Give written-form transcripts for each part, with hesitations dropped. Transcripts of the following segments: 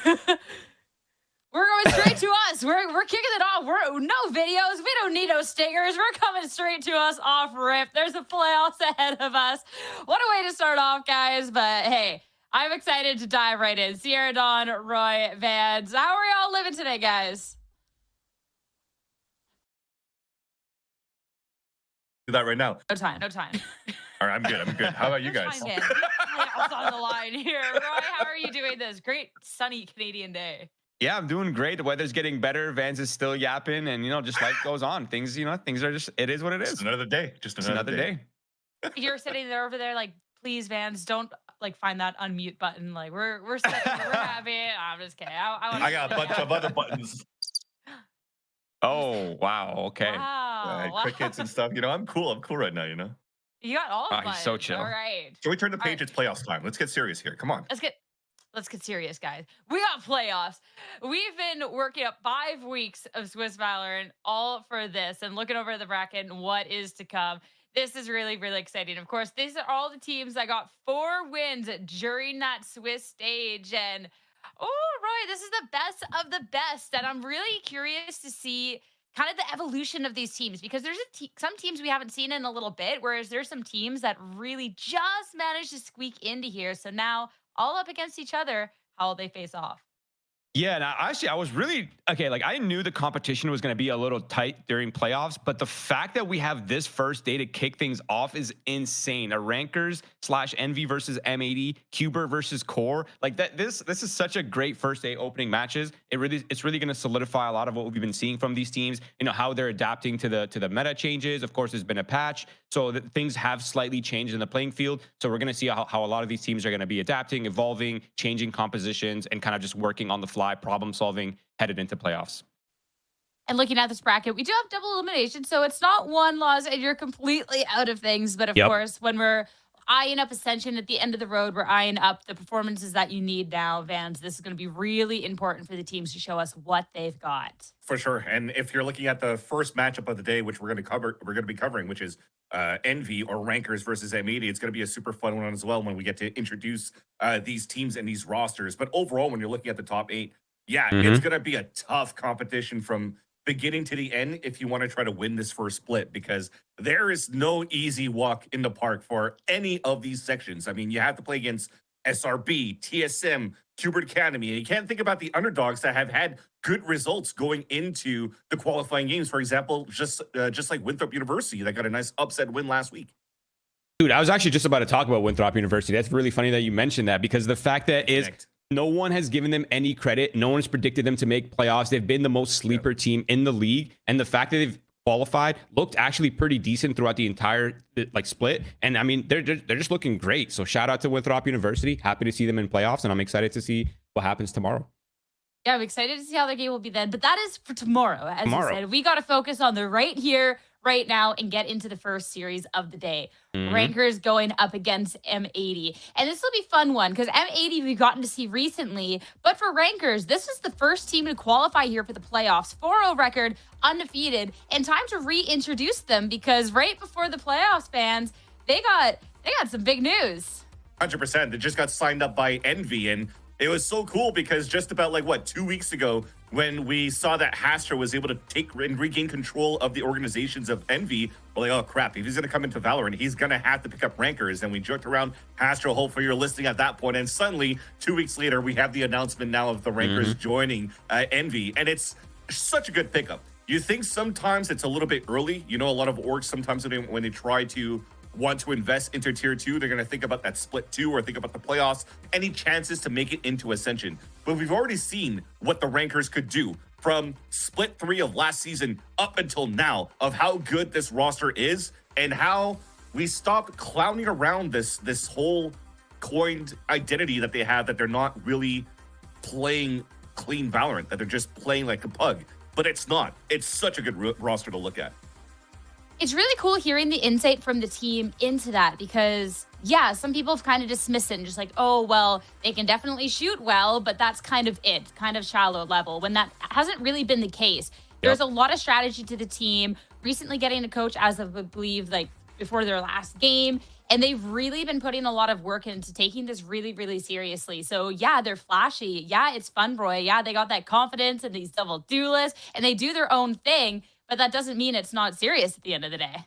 We're going straight to us. We're kicking it off. We're no videos. We don't need no stingers. We're coming straight to us off rip. There's a playoffs ahead of us. What a way to start off, guys. But hey, I'm excited to dive right in. Sierra Dawn, Roy, Vans. How are y'all living today, guys? Do that right now. No time. No time. All right, I'm good. How about you guys? Playoffs on the line here. Roy, how are you doing this great sunny Canadian day? Yeah, I'm doing great. The weather's getting better. Vans is still yapping, and just life goes on. Things are just. It is what it is. Just another day. Just another day. You're sitting there over there, like, please, Vans, don't like find that unmute button. Like, we're sitting, we're happy. I'm just kidding. I got a bunch of other buttons. Oh wow. Okay. Wow. Crickets and stuff. I'm cool. I'm cool right now. You got all of He's so chill. All right. So we turn the page. It's playoffs time. Let's get serious here. Come on. Let's get serious, guys. We got playoffs. We've been working up 5 weeks of Swiss Valorant all for this and looking over the bracket and what is to come. This is really, really exciting. Of course, these are all the teams that got 4 wins during that Swiss stage. And, oh, Roy, this is the best of the best. And I'm really curious to see kind of the evolution of these teams, because there's some teams we haven't seen in a little bit, whereas there's some teams that really just managed to squeak into here. So now, all up against each other, how will they face off? Yeah, and I was really okay. Like, I knew the competition was going to be a little tight during playoffs, but the fact that we have this first day to kick things off is insane. A Rankers / Envy versus M80, Cuber versus Core, like that. This is such a great first day opening matches. It's really going to solidify a lot of what we've been seeing from these teams. How they're adapting to the meta changes. Of course, there's been a patch, so that things have slightly changed in the playing field. So we're going to see how a lot of these teams are going to be adapting, evolving, changing compositions, and kind of just working on the fly, problem solving headed into playoffs. And looking at this bracket, we do have double elimination, so it's not one loss and you're completely out of things. But of course, when we're eyeing up Ascension at the end of the road, we're eyeing up the performances that you need now, Vans. This is going to be really important for the teams to show us what they've got. For sure. And if you're looking at the first matchup of the day, which we're going to be covering, which is Envy or Rankers versus M80, it's going to be a super fun one as well when we get to introduce these teams and these rosters. But overall, when you're looking at the top 8, it's going to be a tough competition from beginning to the end if you want to try to win this first split, because there is no easy walk in the park for any of these sections. I mean, you have to play against SRB, TSM, Cubert Academy, and you can't think about the underdogs that have had good results going into the qualifying games. For example, just like Winthrop University that got a nice upset win last week. Dude, I was actually just about to talk about Winthrop University. That's really funny that you mentioned that, because the fact that no one has given them any credit. No one's predicted them to make playoffs. They've been the most sleeper team in the league. And the fact that they've qualified looked actually pretty decent throughout the entire split. And I mean, they're just looking great. So shout out to Winthrop University. Happy to see them in playoffs. And I'm excited to see what happens tomorrow. Yeah, I'm excited to see how the game will be then. But that is for tomorrow. As you said, we got to focus on the right here, right now, and get into the first series of the day. Rankers going up against M80. And this will be a fun one, because M80 we've gotten to see recently. But for Rankers, this is the first team to qualify here for the playoffs. 4-0 record, undefeated, and time to reintroduce them, because right before the playoffs, fans, they got some big news. 100%. They just got signed up by Envy, and it was so cool because just about 2 weeks ago, when we saw that Hastra was able to take and regain control of the organizations of Envy, we're like, oh crap, if he's going to come into Valorant, he's going to have to pick up Rankers. And we joked around Hastra, hopefully you're listening at that point. And suddenly, 2 weeks later, we have the announcement now of the Rankers joining Envy. And it's such a good pickup. You think sometimes it's a little bit early. A lot of orgs sometimes when they try to want to invest into tier 2, they're going to think about that split 2 or think about the playoffs, any chances to make it into Ascension. But we've already seen what the Rankers could do from split 3 of last season up until now, of how good this roster is and how we stopped clowning around this whole coined identity that they have, that they're not really playing clean Valorant, that they're just playing like a pug. But it's not. It's such a good roster to look at. It's really cool hearing the insight from the team into that, because, yeah, some people have kind of dismissed it and just like, oh, well, they can definitely shoot well, but that's kind of it, kind of shallow level, when that hasn't really been the case. There's a lot of strategy to the team. Recently getting a coach as of, I believe, before their last game, And they've really been putting a lot of work into taking this really, really seriously. So yeah, they're flashy. Yeah, it's fun, Roy. Yeah, they got that confidence and these double duelists and they do their own thing, but that doesn't mean it's not serious at the end of the day.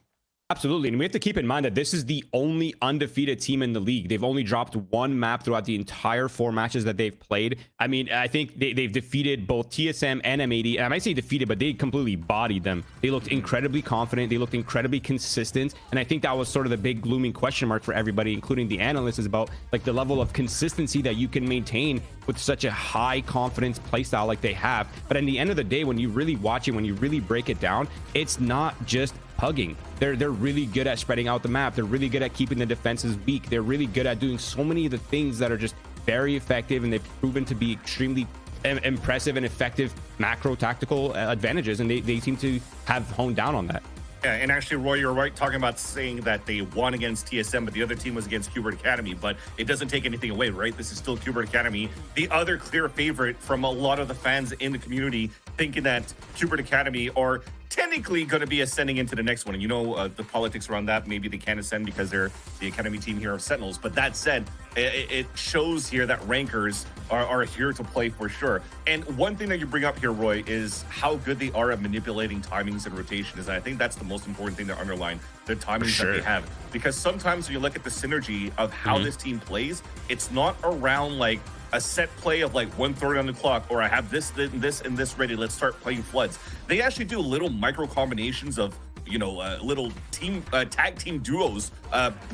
Absolutely. And we have to keep in mind that this is the only undefeated team in the league. They've only dropped one map throughout the entire 4 matches that they've played. I mean, I think they've defeated both TSM and M80. And I might say defeated, but they completely bodied them. They looked incredibly confident. They looked incredibly consistent. And I think that was sort of the big glooming question mark for everybody, including the analysts, is about like the level of consistency that you can maintain with such a high confidence playstyle like they have. But in the end of the day, when you really watch it, when you really break it down, it's not just hugging. They're really good at spreading out the map. They're really good at keeping the defenses weak. They're really good at doing so many of the things that are just very effective, and they've proven to be extremely impressive and effective macro tactical advantages, and they seem to have honed down on that. Yeah, and actually, Roy, you're right talking about saying that they won against TSM, but the other team was against Qbert Academy. But it doesn't take anything away, right? This is still Qbert Academy, the other clear favorite from a lot of the fans in the community, thinking that Qbert Academy are technically going to be ascending into the next one. And you know, the politics around that, maybe they can't ascend because they're the academy team here of Sentinels. But that said, it shows here that rankers are here to play for sure. And one thing that you bring up here, Roy, is how good they are at manipulating timings and rotations. And I think that's the most important thing to underline, the timings that they have. Because sometimes when you look at the synergy of how this team plays, it's not around like a set play of like 1:30 on the clock, or I have this, and this ready, let's start playing floods. They actually do little micro combinations of, you know, little team tag team duos,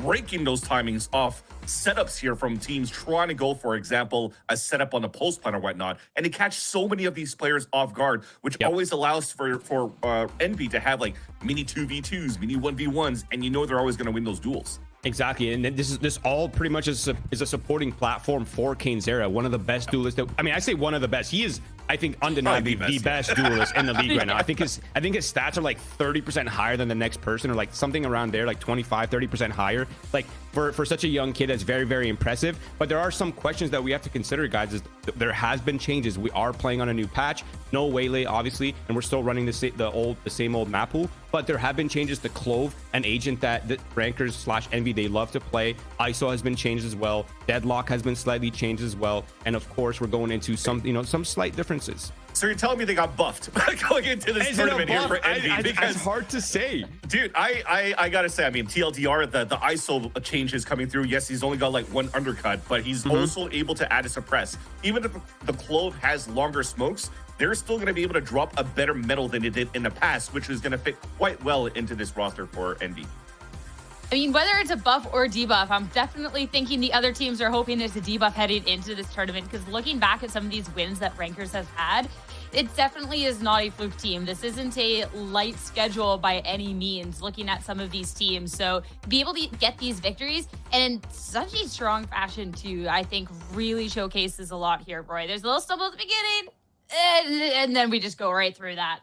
breaking those timings off setups here from teams trying to go, for example, a setup on the post plan or whatnot, and they catch so many of these players off guard, which always allows for Envy to have like mini 2v2s, mini 1v1s, and you know they're always going to win those duels. Exactly, and then this all pretty much is a supporting platform for Cainzera, one of the best duelists. I mean, I say one of the best. He is, I think, undeniably the best duelist in the league right now. I think his stats are like 30% higher than the next person, or like something around there, like 25-30% higher. Like for such a young kid, that's very, very impressive. But there are some questions that we have to consider, guys. Is there has been changes. We are playing on a new patch, no Waylay, obviously, and we're still running the same old map pool. But there have been changes to Clove, an agent that rankers / Envy they love to play. ISO has been changed as well. Deadlock has been slightly changed as well. And of course, we're going into some slight differences. So you're telling me they got buffed going into this tournament here for Envy? It's hard to say. Dude, I gotta say, I mean, TLDR, the ISO changes coming through. Yes, he's only got like one undercut, but he's also able to add a suppress. Even if the Clove has longer smokes, they're still going to be able to drop a better metal than it did in the past, which is going to fit quite well into this roster for Envy. I mean, whether it's a buff or a debuff, I'm definitely thinking the other teams are hoping there's a debuff heading into this tournament, because looking back at some of these wins that Rankers has had, it definitely is not a fluke team. This isn't a light schedule by any means, looking at some of these teams. So be able to get these victories, and in such a strong fashion too, I think really showcases a lot here, Roy. There's a little stumble at the beginning, and then we just go right through that.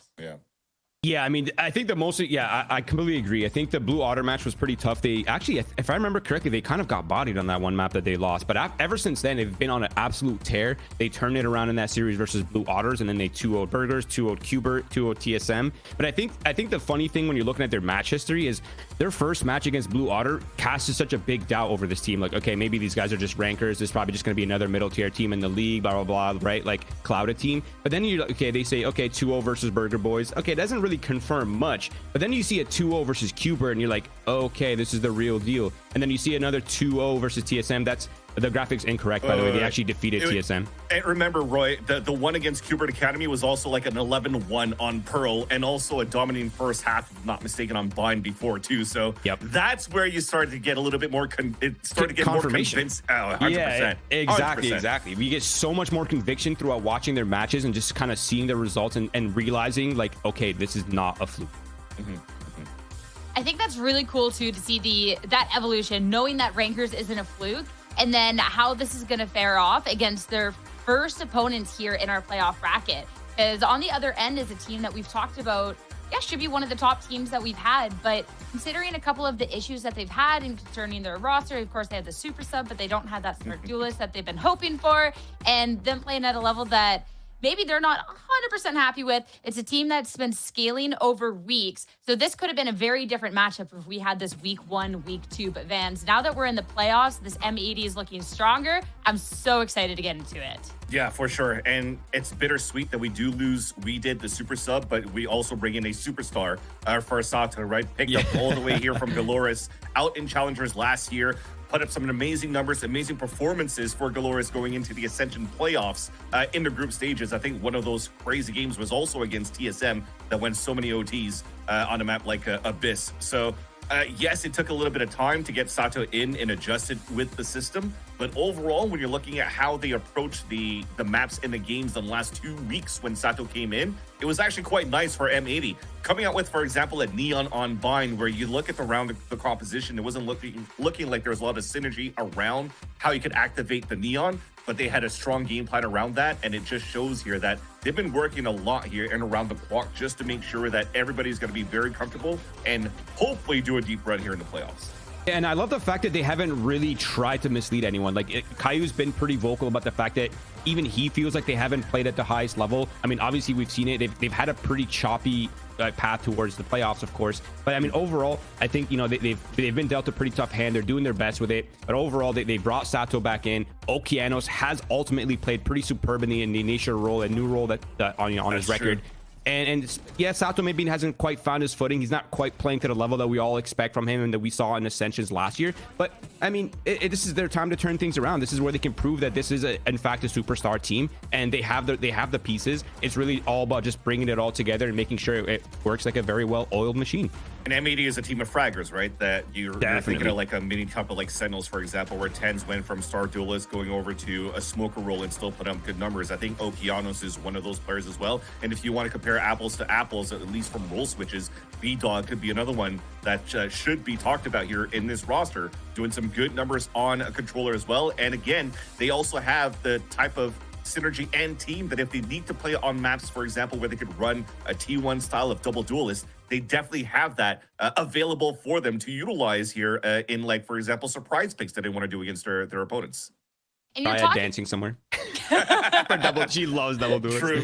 Yeah, I mean, I think I completely agree. I think the Blue Otter match was pretty tough. They actually, if I remember correctly, they kind of got bodied on that one map that they lost. But ever since then, they've been on an absolute tear. They turned it around in that series versus Blue Otters, and then they 2-0'd Burgers, 2-0'd Qbert, 2-0'd TSM. But I think the funny thing when you're looking at their match history is their first match against Blue Otter casted such a big doubt over this team. Like, okay, maybe these guys are just rankers. This is probably just going to be another middle tier team in the league, blah, blah, blah, right? Like, clouded team. But then they say, okay, 2-0 versus Burger Boys. Okay, it doesn't really confirm much. But then you see a 2-0 versus Qbert, and you're like, okay, this is the real deal. And then you see another 2-0 versus TSM. That's the graphics incorrect, by the way. They actually defeated TSM. And remember, Roy, the one against Qbert Academy was also like an 11-1 on Pearl, and also a dominating first half, if not mistaken, on Bind before too. So that's where you started to get a little bit more more convinced. Oh, 100%. Yeah, exactly, 100%. exactly. We get so much more conviction throughout watching their matches and just kind of seeing the results and realizing, like, okay, this is not a fluke. I think that's really cool too, to see that evolution, knowing that Rankers isn't a fluke, and then how this is going to fare off against their first opponents here in our playoff bracket. Because on the other end is a team that we've talked about, should be one of the top teams that we've had, but considering a couple of the issues that they've had and concerning their roster, of course they had the super sub, but they don't have that smart duelist that they've been hoping for, and them playing at a level that maybe they're not 100% happy with. It's a team that's been scaling over weeks. So this could have been a very different matchup if we had this week 1, week 2. But Vans, now that we're in the playoffs, this M80 is looking stronger. I'm so excited to get into it. Yeah, for sure. And it's bittersweet that we do lose. We did the super sub, but we also bring in a superstar for Sato, right? Picked up all the way here from Galoris, out in Challengers last year. Put up some amazing numbers, amazing performances for Galoris going into the Ascension playoffs in the group stages. I think one of those crazy games was also against TSM that went so many OTs on a map like Abyss. So yes, it took a little bit of time to get Sato in and adjusted with the system. But overall, when you're looking at how they approach the maps in the games in the last 2 weeks when Sato came in, it was actually quite nice for M80. Coming out with, for example, a Neon on Bind, where you look at the composition, it wasn't looking like there was a lot of synergy around how you could activate the Neon, but they had a strong game plan around that, and it just shows here that they've been working a lot here and around the clock just to make sure that everybody's going to be very comfortable and hopefully do a deep run here in the playoffs. And I love the fact that they haven't really tried to mislead anyone. Like, Caillou's been pretty vocal about the fact that even he feels like they haven't played at the highest level. I mean, obviously we've seen it. They've had a pretty choppy path towards the playoffs, of course. But I mean, overall, I think, you know, they've been dealt a pretty tough hand. They're doing their best with it. But overall, they brought Sato back in. Okeanos has ultimately played pretty superb in the initial role, a new role that on his record. True. And yeah, Sato maybe hasn't quite found his footing. He's not quite playing to the level that we all expect from him and that we saw in Ascensions last year. But I mean, this is their time to turn things around. This is where they can prove that this is in fact a superstar team, and they have the pieces. It's really all about just bringing it all together and making sure it works like a very well-oiled machine. And M80 is a team of fraggers, right? That you're thinking of like a mini cup of like Sentinels, for example, where Tens went from Star Duelist going over to a Smoker role and still put up good numbers. I think Okeanos is one of those players as well. And if you want to compare apples to apples, at least from role switches, B-Dog could be another one that should be talked about here in this roster, doing some good numbers on a controller as well. And again, they also have the type of synergy and team that if they need to play on maps, for example, where they could run a T1 style of double duelist, they definitely have that available for them to utilize here in, like, for example, surprise picks that they want to do against their opponents. And you're talking dancing somewhere. She loves double duelist. True.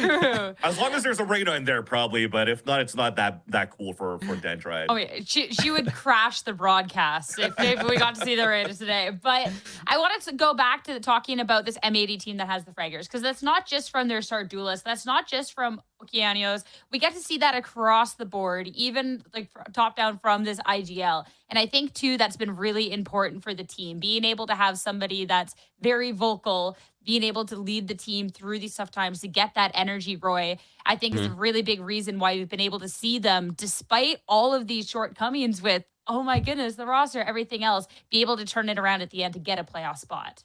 True. As long as there's a Reyna in there, probably, but if not, it's not that cool for Dendrite. Oh yeah, she would crash the broadcast if we got to see the Reyna today. But I wanted to go back to talking about this M80 team that has the fraggers, because that's not just from their Star Duelist. That's not just from Okeanos. We get to see that across the board, even like top down from this IGL. And I think too, that's been really important for the team, being able to have somebody that's very vocal, being able to lead the team through these tough times to get that energy, Roy, I think is a really big reason why we've been able to see them, despite all of these shortcomings with, oh my goodness, the roster, everything else, be able to turn it around at the end to get a playoff spot.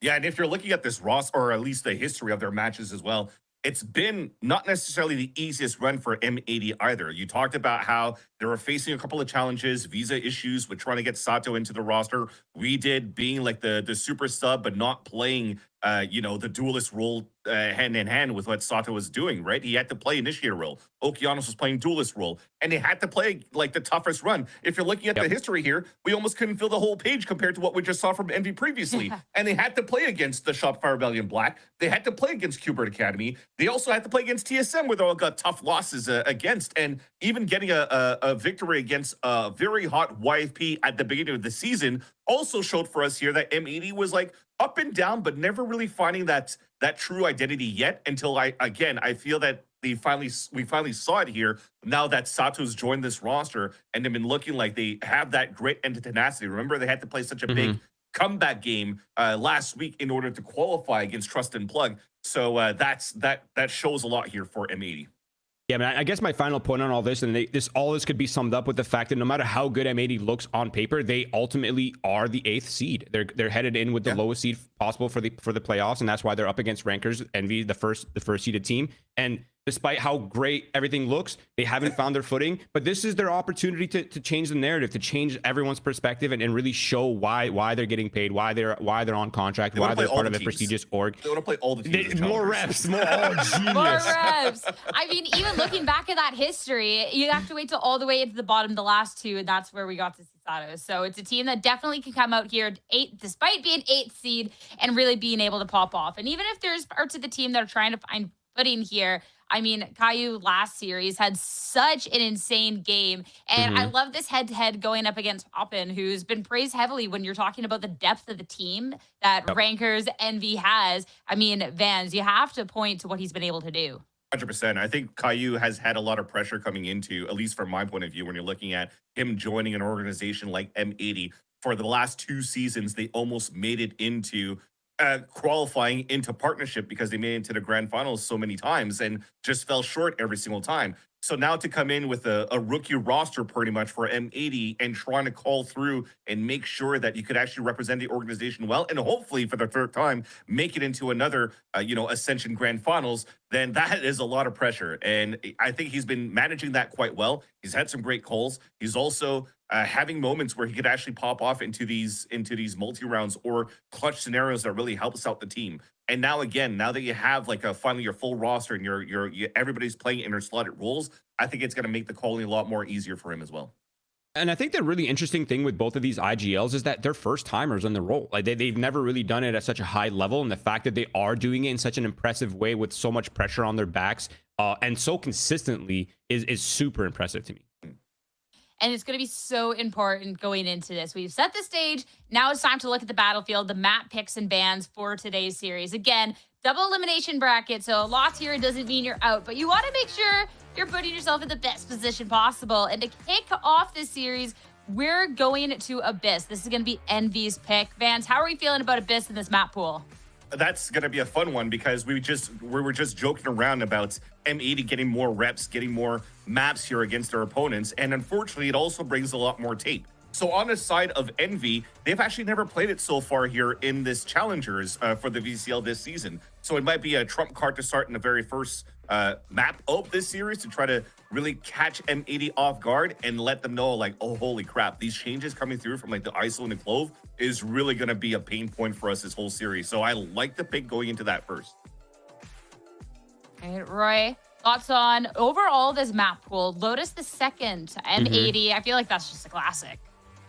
Yeah, and if you're looking at this roster, or at least the history of their matches as well, it's been not necessarily the easiest run for M80 either. You talked about how they were facing a couple of challenges, visa issues with trying to get Sato into the roster. We did being like the super sub, but not playing, the duelist role hand in hand with what Sato was doing, right? He had to play initiator role. Okeanos was playing duelist role, and they had to play like the toughest run. If you're looking at the history here, we almost couldn't fill the whole page compared to what we just saw from Envy previously. And they had to play against the Shopify Rebellion Black. They had to play against Qbert Academy. They also had to play against TSM, where they all got tough losses against. And even getting a victory against a very hot YFP at the beginning of the season also showed for us here that M80 was like up and down, but never really finding that true identity yet, until I feel that we finally saw it here now that Sato's joined this roster, and they've been looking like they have that grit and tenacity. Remember, they had to play such a big comeback game last week in order to qualify against Trust and Plug. So that shows a lot here for M80. Yeah, man, I guess my final point on all this, and all this could be summed up with the fact that no matter how good M80 looks on paper, they ultimately are the 8th seed. They're headed in with the lowest seed possible for the playoffs, and that's why they're up against rankers, Envy, the first seeded team. And despite how great everything looks, they haven't found their footing. But this is their opportunity to change the narrative, to change everyone's perspective, and really show why they're getting paid, why they're on contract, why they're part of a prestigious org. They want to play all the teams. More reps, more genius. More reps. I mean, even looking back at that history, you have to wait till all the way into the bottom, the last two, and that's where we got to see Sato. So it's a team that definitely can come out here despite being 8th seed and really being able to pop off. And even if there's parts of the team that are trying to find footing here, I mean, Caillou last series had such an insane game. And I love this head-to-head going up against Poppin, who's been praised heavily when you're talking about the depth of the team that Rankers Envy has. I mean, Vans, you have to point to what he's been able to do. 100%. I think Caillou has had a lot of pressure coming into, at least from my point of view, when you're looking at him joining an organization like M80. For the last 2 seasons, they almost made it into qualifying into partnership because they made it into the grand finals so many times and just fell short every single time. So now to come in with a rookie roster pretty much for M80 and trying to call through and make sure that you could actually represent the organization well, and hopefully for the 3rd time, make it into another, Ascension Grand Finals, then that is a lot of pressure. And I think he's been managing that quite well. He's had some great calls. He's also having moments where he could actually pop off into these multi-rounds or clutch scenarios that really helps out the team. And now that you have like finally your full roster and everybody's playing in their slotted roles, I think it's going to make the calling a lot more easier for him as well. And I think the really interesting thing with both of these IGLs is that they're first timers in the role. Like they've never really done it at such a high level. And the fact that they are doing it in such an impressive way with so much pressure on their backs and so consistently is super impressive to me. And it's going to be so important going into this. We've set the stage. Now it's time to look at the battlefield, the map picks and bans for today's series. Again, double elimination bracket. So a loss here doesn't mean you're out, but you want to make sure you're putting yourself in the best position possible. And to kick off this series, we're going to Abyss. This is going to be Envy's pick. Vance, how are we feeling about Abyss in this map pool? That's going to be a fun one because we were just joking around about M80 getting more reps, getting more maps here against their opponents. And unfortunately, it also brings a lot more tape. So on the side of Envy, they've actually never played it so far here in this Challengers for the VCL this season. So it might be a trump card to start in the very first map of this series to try to really catch M80 off guard and let them know like, oh, holy crap, these changes coming through from like the ISO and the Clove is really going to be a pain point for us this whole series. So I like the pick going into that first. All right, Roy, thoughts on overall this map pool? Lotus the second, M80. I feel like that's just a classic.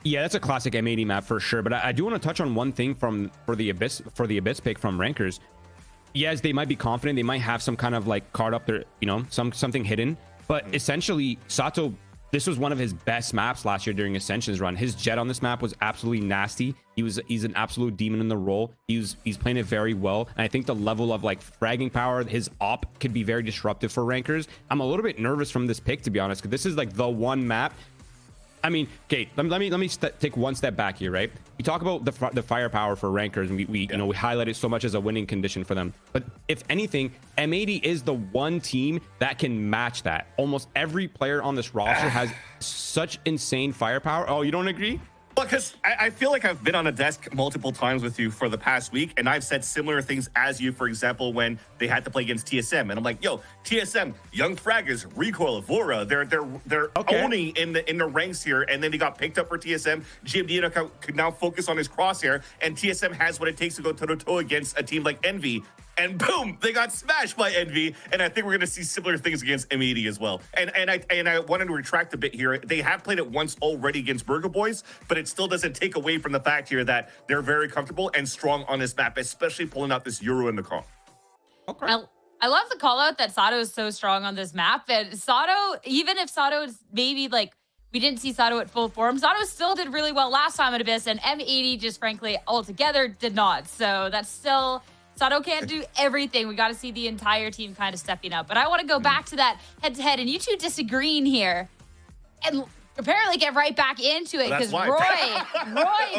Yeah, that's a classic M80 map for sure. But I do want to touch on one thing for the Abyss pick from Rankers. Yes, they might be confident. They might have some kind of like card up there, something hidden. But essentially, Sato, this was one of his best maps last year during Ascension's run. His jet on this map was absolutely nasty. He's an absolute demon in the role. He's playing it very well. And I think the level of like fragging power, his op could be very disruptive for Rankers. I'm a little bit nervous from this pick, to be honest, because this is like the one map. I mean, okay, let me take one step back here, right? We talk about the firepower for Rankers, and we highlight it so much as a winning condition for them. But if anything, M80 is the one team that can match that. Almost every player on this roster has such insane firepower. Oh, you don't agree? Well, because I feel like I've been on a desk multiple times with you for the past week, and I've said similar things as you, for example, when they had to play against TSM. And I'm like, yo, TSM, Young Fraggers, Recoil, Vora, they're owning in the ranks here, and then they got picked up for TSM. GMD could now focus on his crosshair, and TSM has what it takes to go toe-to-toe against a team like Envy. And boom, they got smashed by Envy. And I think we're going to see similar things against M80 as well. And I wanted to retract a bit here. They have played it once already against Burger Boys, but it still doesn't take away from the fact here that they're very comfortable and strong on this map, especially pulling out this Euro in the car. Okay. I love the call out that Sato is so strong on this map. And Sato, even if Sato's maybe like, we didn't see Sato at full form, Sato still did really well last time at Abyss, and M80 just frankly altogether did not. So that's still... Sato can't do everything. We got to see the entire team kind of stepping up. But I want to go back to that head-to-head, and you two disagreeing here. And apparently get right back into it because Roy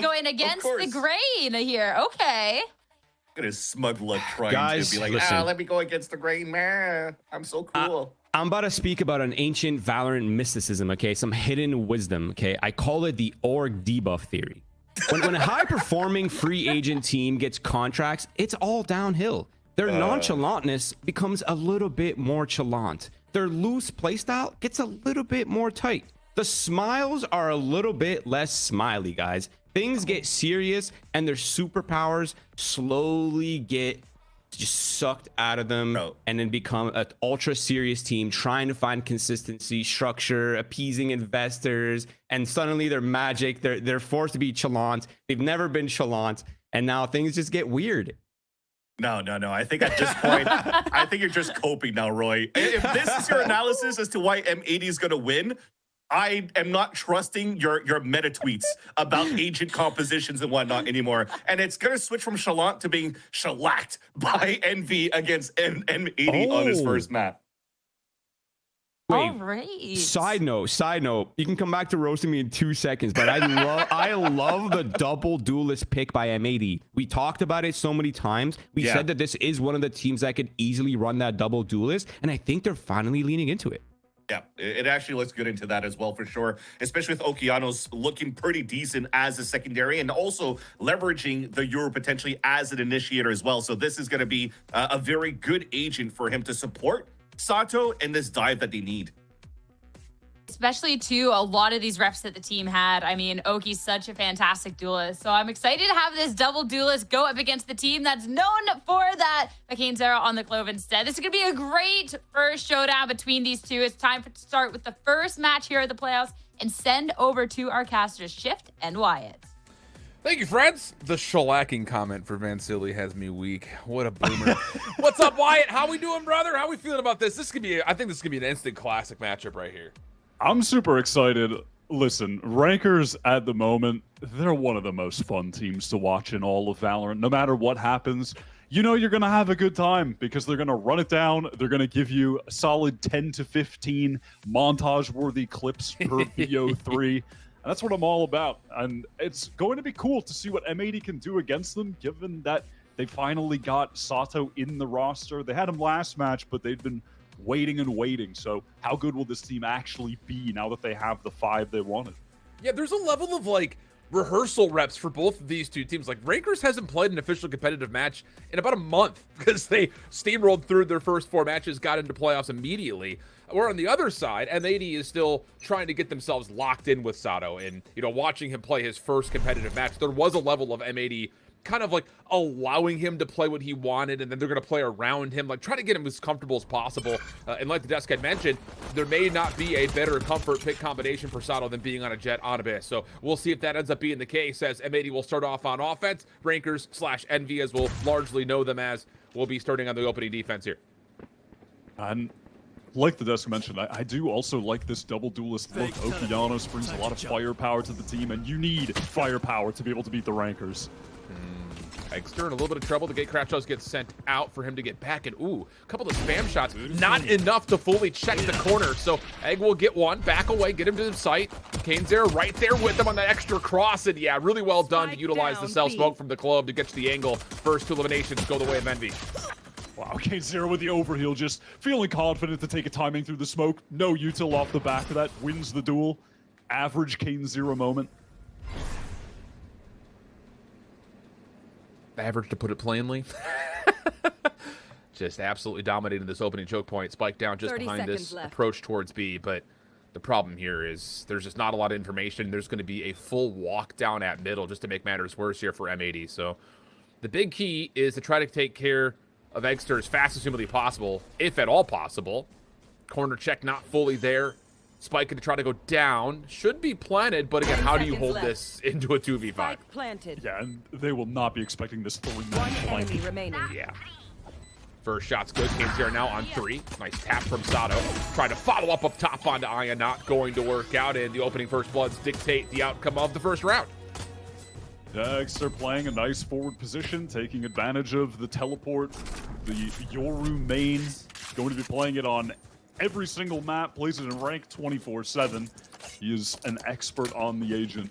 going against the grain here. Okay. Look at his smug look trying to be like, let me go against the grain, man. I'm so cool. I'm about to speak about an ancient Valorant mysticism, okay? Some hidden wisdom, okay? I call it the org debuff theory. When a high-performing free agent team gets contracts, it's all downhill. their nonchalantness becomes a little bit more chalant. Their loose playstyle gets a little bit more tight. The smiles are a little bit less smiley, guys. Things get serious, and their superpowers slowly get just sucked out of them and then become an ultra serious team trying to find consistency, structure, appeasing investors, and suddenly they're magic. They're forced to be chalant. They've never been chalant, and now things just get weird. No. I think at this point, I think you're just coping now, Roy. If this is your analysis as to why M80 is going to win, I am not trusting your meta tweets about agent compositions and whatnot anymore. And it's going to switch from chalant to being shellacked by Envy against M80 on his first map. Wait, all right. Side note. You can come back to roasting me in 2 seconds, but I love the double duelist pick by M80. We talked about it so many times. We said that this is one of the teams that could easily run that double duelist, and I think they're finally leaning into it. Yeah, it actually looks good into that as well, for sure, especially with Okeanos looking pretty decent as a secondary and also leveraging the Euro potentially as an initiator as well. So this is going to be a very good agent for him to support Sato in this dive that they need. Especially too, a lot of these reps that the team had. I mean, Oki's such a fantastic duelist. So I'm excited to have this double duelist go up against the team that's known for that. Zero on the Clove instead. This is going to be a great first showdown between these two. It's time to start with the first match here at the playoffs and send over to our casters, Shift and Wyatt. Thank you, friends. The shellacking comment for Vansili has me weak. What a boomer. What's up, Wyatt? How we doing, brother? How we feeling about this? This could be, I think this could be an instant classic matchup right here. I'm super excited. Listen, Rankers at the moment, they're one of the most fun teams to watch in all of Valorant. No matter what happens, you know you're going to have a good time because they're going to run it down. They're going to give you a solid 10 to 15 montage-worthy clips per VO3. And that's what I'm all about. And it's going to be cool to see what M80 can do against them, given that they finally got Sato in the roster. They had him last match, but they'd been waiting. So how good will this team actually be now that they have the 5 they wanted? Yeah, there's a level of like rehearsal reps for both of these two teams. Like Rankers hasn't played an official competitive match in about a month because they steamrolled through their first 4 matches, got into playoffs immediately. Or on the other side, M80 is still trying to get themselves locked in with Sato, and watching him play his first competitive match, there was a level of M80 kind of like allowing him to play what he wanted, and then they're going to play around him, like try to get him as comfortable as possible. And like the desk had mentioned, there may not be a better comfort pick combination for Sato than being on a Jet on Abyss. So we'll see if that ends up being the case, as M80 will start off on offense. Rankers / Envy, as we'll largely know them as, will be starting on the opening defense here. And like the desk mentioned, I do also like this double duelist look. Okeanos brings a lot of firepower to the team, and you need firepower to be able to beat the Rankers. Egster in a little bit of trouble. The gate crash does get sent out for him to get back, and ooh, a couple of spam shots, not enough to fully check the corner. So Egg will get one, back away, get him to the site. Kane's right there with him on that extra cross, and yeah, really well done to utilize the self smoke from the Clove to get to the angle. First 2 eliminations go the way of Envy. Wow, K0 with the overheal, just feeling confident to take a timing through the smoke. No util off the back of that, wins the duel. Average K0 moment. Average, to put it plainly. Just absolutely dominating this opening choke point. Spike down just behind this approach towards B, but the problem here is there's just not a lot of information. There's going to be a full walk down at middle just to make matters worse here for M80. So the big key is to try to take care of Eggster as fast as humanly possible, if at all possible. Corner check not fully there. Spike to try to go down. Should be planted, but again, how do you hold this into a 2v5? Planted. Yeah, and they will not be expecting this 3-minute Enemy remaining. Yeah. First shot's good. Kane's now on 3. Nice tap from Sato. Trying to follow up top onto Aya. Not going to work out, and the opening first bloods dictate the outcome of the first round. Dexter playing a nice forward position, taking advantage of the teleport. The Yoru main going to be playing it on every single map, plays it in rank 24/7. He is an expert on the agent.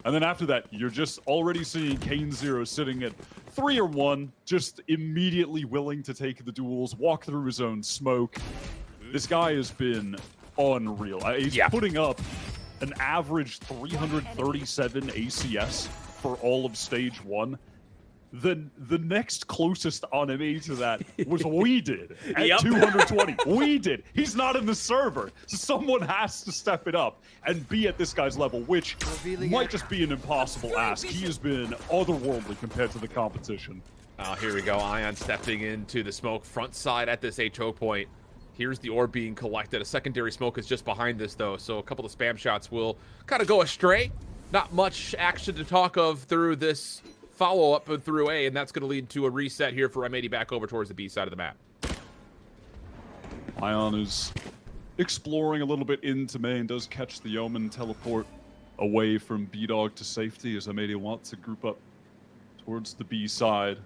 And then after that, you're just already seeing Kane0 sitting at 3 or 1, just immediately willing to take the duels, walk through his own smoke. This guy has been unreal. He's putting up an average 337 ACS for all of stage 1. the next closest enemy to that was we did at Yep. 220. We did. He's not in the server, so someone has to step it up and be at this guy's level, which might just be an impossible ask. He has been otherworldly compared to the competition. Oh, here we go. Ion stepping into the smoke front side at this HO point. Here's the orb being collected. A secondary smoke is just behind this, though, so a couple of spam shots will kind of go astray. Not much action to talk of through this follow-up through A, and that's going to lead to a reset here for M80 back over towards the B side of the map. Ion is exploring a little bit into main, does catch the Omen teleport away from B-Dog to safety as M80 wants to group up towards the B side.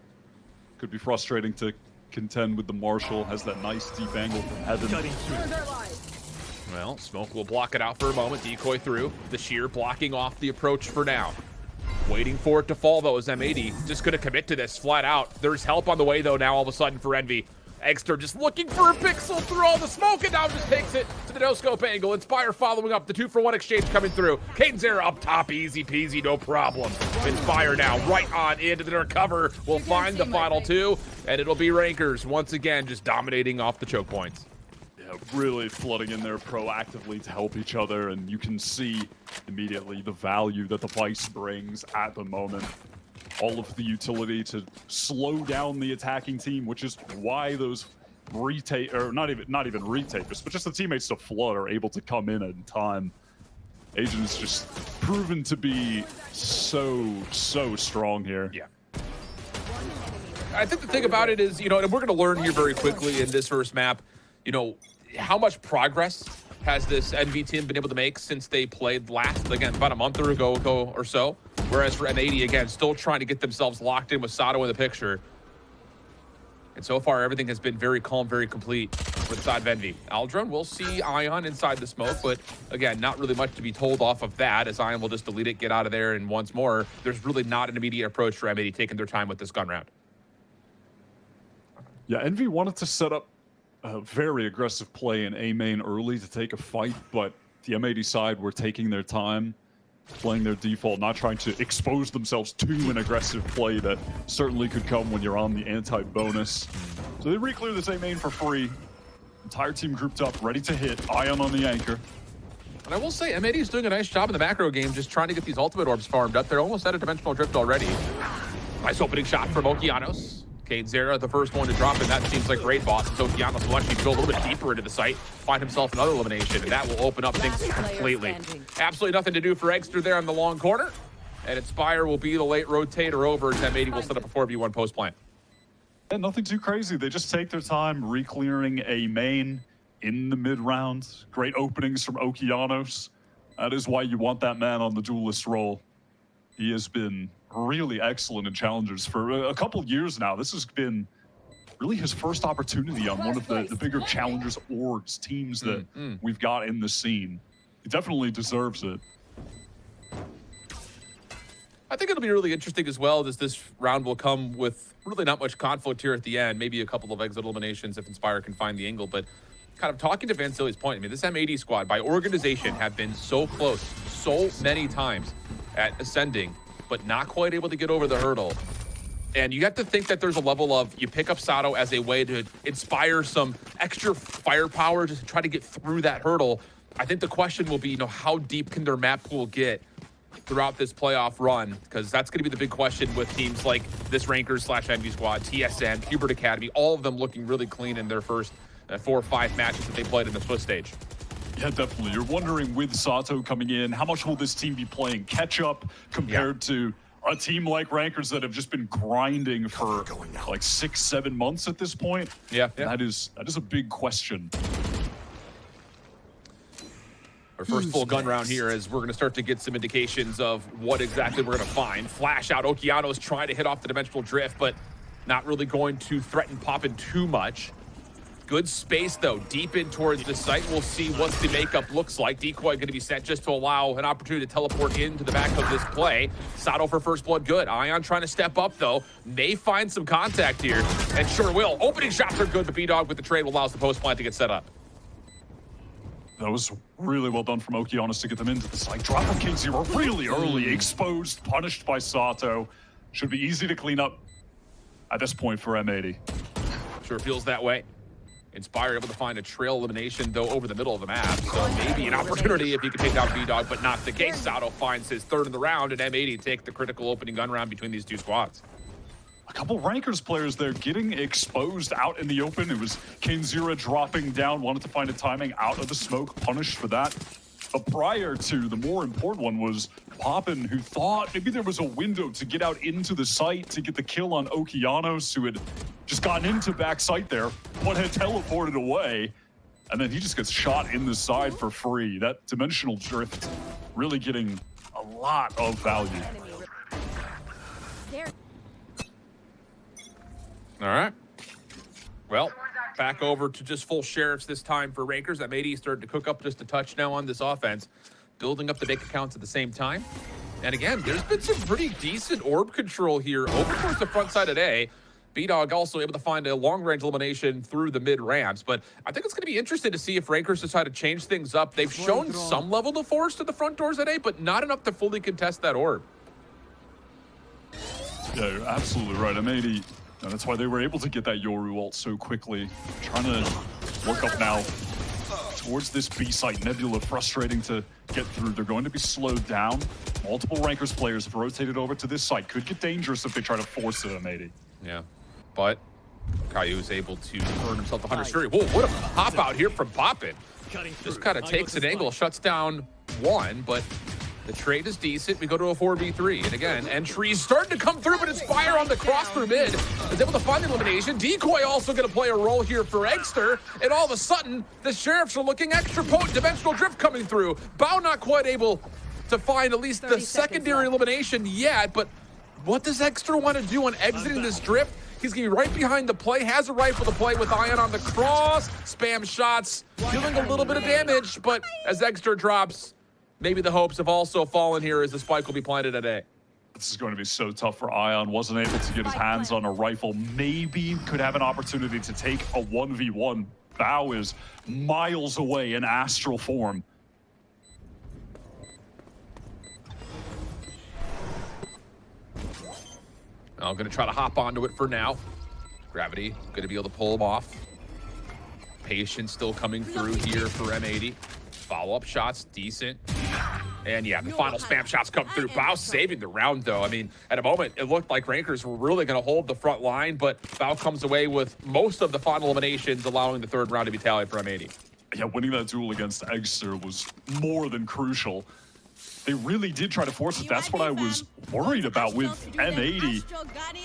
Could be frustrating to contend with the Marshal, has that nice deep angle from heaven. Well, smoke will block it out for a moment. Decoy through. The sheer blocking off the approach for now. Waiting for it to fall, though, is M80. Just going to commit to this flat out. There's help on the way, though, now all of a sudden for Envy. Egster just looking for a pixel through all the smoke, and now just takes it to the no-scope angle. Inspire following up. The 2-for-1 exchange coming through. Caden's up top. Easy peasy, no problem. Inspire now right on into the recover. We'll find the final two, and it'll be Rankers once again just dominating off the choke points. Yeah, really flooding in there proactively to help each other, and you can see immediately the value that the Vice brings at the moment. All of the utility to slow down the attacking team, which is why those retake, or not even retakers, but just the teammates to flood are able to come in time. Agent's just proven to be so strong here. Yeah. I think the thing about it is, you know, and we're going to learn here very quickly in this first map, you know, how much progress has this NV team been able to make since they played last, again, about a month ago or so. Whereas for M80, again, still trying to get themselves locked in with Sato in the picture. And so far, everything has been very calm, very complete for the side of Envy. Aldrin, we'll see Ion inside the smoke, but again, not really much to be told off of that, as Ion will just delete it, get out of there, and once more, there's really not an immediate approach for M80 taking their time with this gun round. Yeah, Envy wanted to set up a very aggressive play in A main early to take a fight, but the M80 side were taking their time, playing their default, not trying to expose themselves to an aggressive play that certainly could come when you're on the anti-bonus. So they re-clear this A main for free. Entire team grouped up, ready to hit. Ion on the anchor. And I will say, M80 is doing a nice job in the macro game, just trying to get these ultimate orbs farmed up. They're almost at a dimensional drift already. Nice opening shot from Okeanos. Zera, the first one to drop, and that seems like great boss. So Okeanos will actually go a little bit deeper into the site, find himself another elimination, and that will open up things completely. Absolutely nothing to do for Egster there on the long corner, and Inspire will be the late rotator over as M80 will set up a 4v1 post plant. Yeah, nothing too crazy. They just take their time re-clearing a main in the mid-round. Great openings from Okeanos. That is why you want that man on the duelist role. He has been really excellent in Challengers for a couple years now. This has been really his first opportunity on one of the bigger Challengers orgs, teams that we've got in the scene. He definitely deserves it. I think it'll be really interesting as well, as this round will come with really not much conflict here at the end. Maybe a couple of exit eliminations if Inspire can find the angle, but kind of talking to Vansili's point, I mean, this M80 squad by organization have been so close so many times at ascending, but not quite able to get over the hurdle. And you have to think that there's a level of, you pick up Sato as a way to inspire some extra firepower just to try to get through that hurdle. I think the question will be, you know, how deep can their map pool get throughout this playoff run? Because that's going to be the big question with teams like this Rankers / Envy squad, TSN, Hubert Academy, all of them looking really clean in their first 4 or 5 matches that they played in the Swiss stage. Yeah, definitely. You're wondering, with Sato coming in, how much will this team be playing catch-up compared to a team like Rankers that have just been grinding for like 6-7 months at this point? Yeah. That is a big question. Our first full gun round here, as we're going to start to get some indications of what exactly we're going to find. Flash out, Okeanos trying to hit off the dimensional drift, but not really going to threaten popping too much. Good space, though, deep in towards the site. We'll see what the makeup looks like. Decoy going to be sent just to allow an opportunity to teleport into the back of this play. Sato for first blood, good. Ion trying to step up, though. May find some contact here, and sure will. Opening shots are good, but B-Dog with the trade will allow the post plant to get set up. That was really well done from Okeanos to get them into the site. Drop from K0 really early, exposed, punished by Sato. Should be easy to clean up. at this point for M80. Sure feels that way. Inspire able to find a trail elimination, though, over the middle of the map. So maybe an opportunity if he could take down B-Dog, but not the case. Sato finds his third in the round, and M80 take the critical opening gun round between these two squads. A couple Rankers players there getting exposed out in the open. It was Kinzira dropping down, wanted to find a timing out of the smoke, punished for that. But prior to, the more important one was Poppin, who thought maybe there was a window to get out into the site to get the kill on Okeanos, who had just gotten into back site there, but had teleported away. And then he just gets shot in the side for free. That dimensional drift really getting a lot of value. All right. Well, back over to just full sheriffs this time for Rankers. M80 started to cook up just a touch now on this offense, building up the bank accounts at the same time. And again, there's been some pretty decent orb control here over towards the front side of A. B-Dog also able to find a long-range elimination through the mid-ramps. But I think it's going to be interesting to see if Rankers decide to change things up. They've shown some level of force to the front doors at A, but not enough to fully contest that orb. Yeah, you're absolutely right. M80, and that's why they were able to get that Yoru ult so quickly. Trying to work up now towards this B site. Nebula frustrating to get through. They're going to be slowed down. Multiple Rankers players have rotated over to this site. Could get dangerous if they try to force it, M80. Yeah, but Caillou is able to earn himself the Hunter's Fury. Whoa, what a pop out here from Poppin. Just kind of takes an angle, shuts down one, but the trade is decent. We go to a 4v3, and again, entries starting to come through, but it's fire on the cross through mid. Is able to find the elimination. Decoy also going to play a role here for Eggster, and all of a sudden, the Sheriffs are looking extra potent. Dimensional drift coming through. Bao not quite able to find at least the secondary elimination yet, but what does Eggster want to do on exiting this drift? He's going to be right behind the play, has a rifle to play with Ion on the cross, spam shots, dealing a little bit of damage, but as Eggster drops, maybe the hopes have also fallen here as the spike will be planted at A. This is going to be so tough for Ion. Wasn't able to get his hands on a rifle. Maybe could have an opportunity to take a 1v1. Bao is miles away in astral form. I'm going to try to hop onto it for now. Gravity going to be able to pull him off. Patience still coming through here for M80. Follow-up shots, decent. And yeah, the final spam shots come through. Bao saving the round, though. I mean, at a moment, it looked like Rankers were really going to hold the front line, but Bao comes away with most of the final eliminations, allowing the third round to be tallied for M80. Yeah, winning that duel against Eggster was more than crucial. They really did try to force it. That's what I was worried about with M80.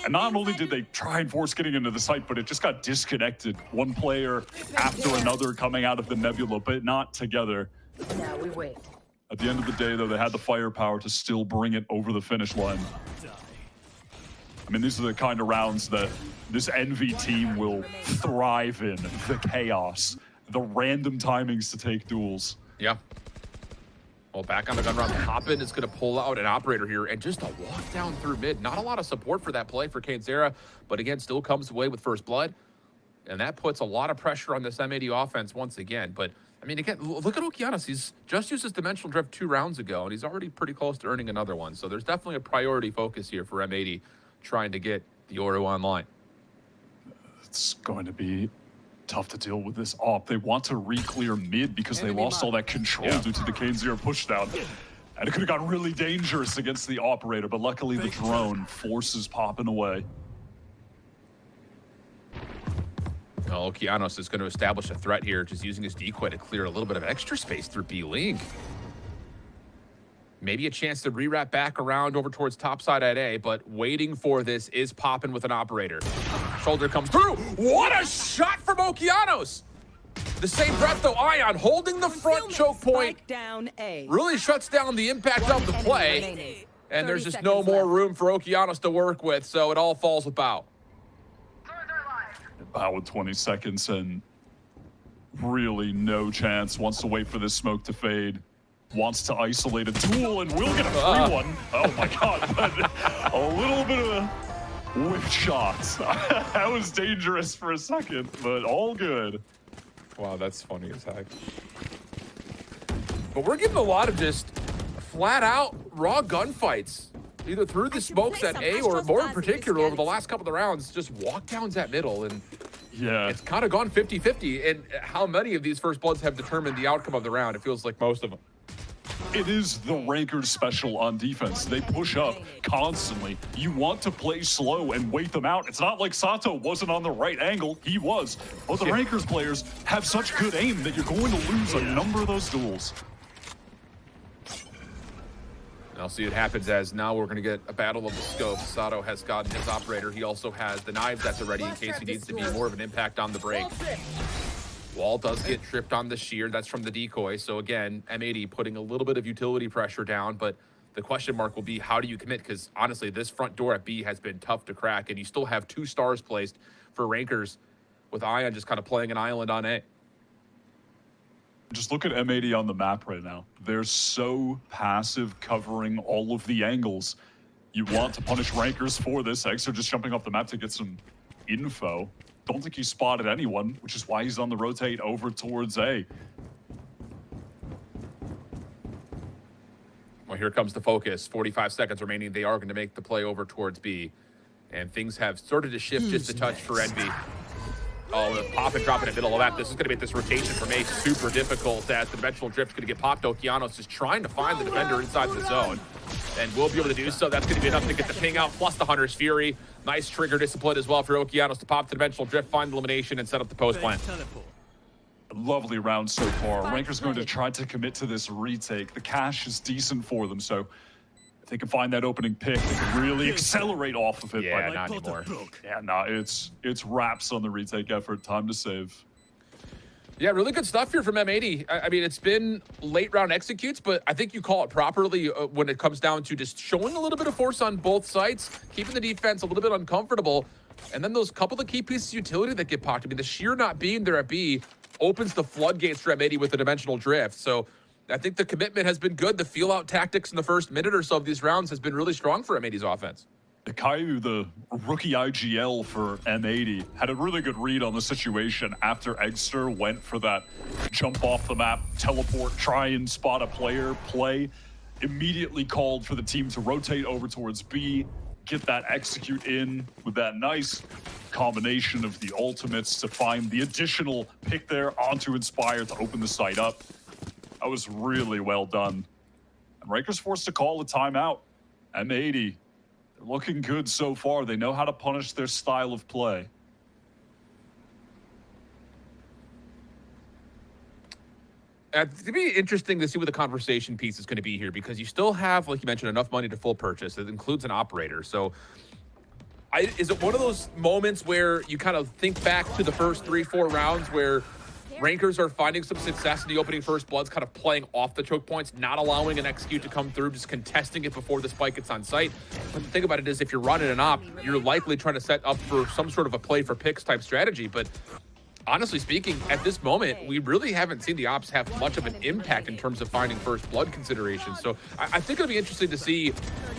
And not only did they try and force getting into the site, but it just got disconnected. One player after another coming out of the nebula, but not together. Now we wait. At the end of the day, though, they had the firepower to still bring it over the finish line. I mean, these are the kind of rounds that this Envy team will thrive in. The chaos, the random timings to take duels. Yeah. Well, back on the gun round, Poppin is going to pull out an operator here and just a walk down through mid. Not a lot of support for that play for Kinzira, but again, still comes away with first blood. And that puts a lot of pressure on this M80 offense once again. But, I mean, again, look at Okeanos. He's just used his dimensional drift 2 rounds ago, and he's already pretty close to earning another one. So there's definitely a priority focus here for M80 trying to get the Oro online. It's going to be tough to deal with this op. They want to re-clear mid because they lost all that control due to the K0 pushdown. And it could have gotten really dangerous against the operator, but luckily the drone forces Poppin away. Well, Okeanos is going to establish a threat here, just using his decoy to clear a little bit of extra space through B-Link. Maybe a chance to rewrap back around over towards topside at A, but waiting for this is Poppin with an operator. Shoulder comes through. What a shot from Okeanos! The same breath, though, Ion holding the front choke point. Down A. Really shuts down the impact of the play. And there's just no more room for Okeanos to work with, so it all falls with Bao. Bao with 20 seconds and really no chance. Wants to wait for this smoke to fade. Wants to isolate a duel and will get a free one. Oh my god, but a little bit of a whip shots. That was dangerous for a second, but all good. Wow, that's funny as heck. But we're getting a lot of just flat out raw gunfights. either through the smokes at A or more in particular over the last couple of rounds, just walkdowns at middle. And Yeah. it's kind of gone 50-50. And how many of these first bloods have determined the outcome of the round? It feels like most of them. It is the Rankers special on defense. They push up constantly. You want to play slow and wait them out. It's not like Sato wasn't on the right angle. He was. But the Rankers players have such good aim that you're going to lose a number of those duels. I'll see what happens as now we're going to get a battle of the scopes. Sato has gotten his operator. He also has the knives at the ready in case he needs to be more of an impact on the break. Wall does get tripped on the shear. That's from the decoy. So again, M80 putting a little bit of utility pressure down, but the question mark will be, how do you commit? Because honestly, this front door at B has been tough to crack, and you still have 2 stars placed for Rankers with Ion just kind of playing an island on A. Just look at M80 on the map right now. They're so passive, covering all of the angles. You want to punish Rankers for this. Eggs are just jumping off the map to get some info. Don't think he spotted anyone, which is why he's on the rotate over towards A. Well, here comes the focus. 45 seconds remaining. They are going to make the play over towards B. And things have started to shift just a touch for Envy. Oh, the pop and drop in the middle of that. This is going to make this rotation from A super difficult as the dimensional drift's going to get popped. Okeanos is trying to find the defender inside the zone. And we'll be able to do so. That's going to be enough to get the ping out, plus the Hunter's Fury. Nice trigger discipline as well for Okeanos to pop the dimensional drift, find the elimination, and set up the post plant. Lovely round so far. Rankers going to try to commit to this retake. The cash is decent for them, so if they can find that opening pick, they can really accelerate off of it. Yeah, but not anymore. Yeah, no, it's wraps on the retake effort. Time to save. Yeah, really good stuff here from M80. I mean, it's been late round executes, but I think you call it properly when it comes down to just showing a little bit of force on both sides, keeping the defense a little bit uncomfortable, and then those couple of key pieces of utility that get popped. I mean, the sheer not being there at B opens the floodgates for M80 with the dimensional drift. So I think the commitment has been good. The feel-out tactics in the first minute or so of these rounds has been really strong for M80's offense. Caillou, the rookie IGL for M80, had a really good read on the situation after Eggster went for that jump off the map, teleport, try and spot a player play. Immediately called for the team to rotate over towards B, get that execute in with that nice combination of the ultimates to find the additional pick there onto Inspire to open the site up. That was really well done. And Rankers forced to call a timeout. M80, they're looking good so far. They know how to punish their style of play. It'd be interesting to see what the conversation piece is going to be here, because you still have, like you mentioned, enough money to full purchase. It includes an operator. So is it one of those moments where you kind of think back to the first 3-4 rounds where Rankers are finding some success in the opening first bloods, kind of playing off the choke points, not allowing an execute to come through, just contesting it before the spike gets on site? But the thing about it is, if you're running an op, you're likely trying to set up for some sort of a play for picks type strategy. But honestly speaking, at this moment, we really haven't seen the ops have much of an impact in terms of finding first blood considerations. So I think it'll be interesting to see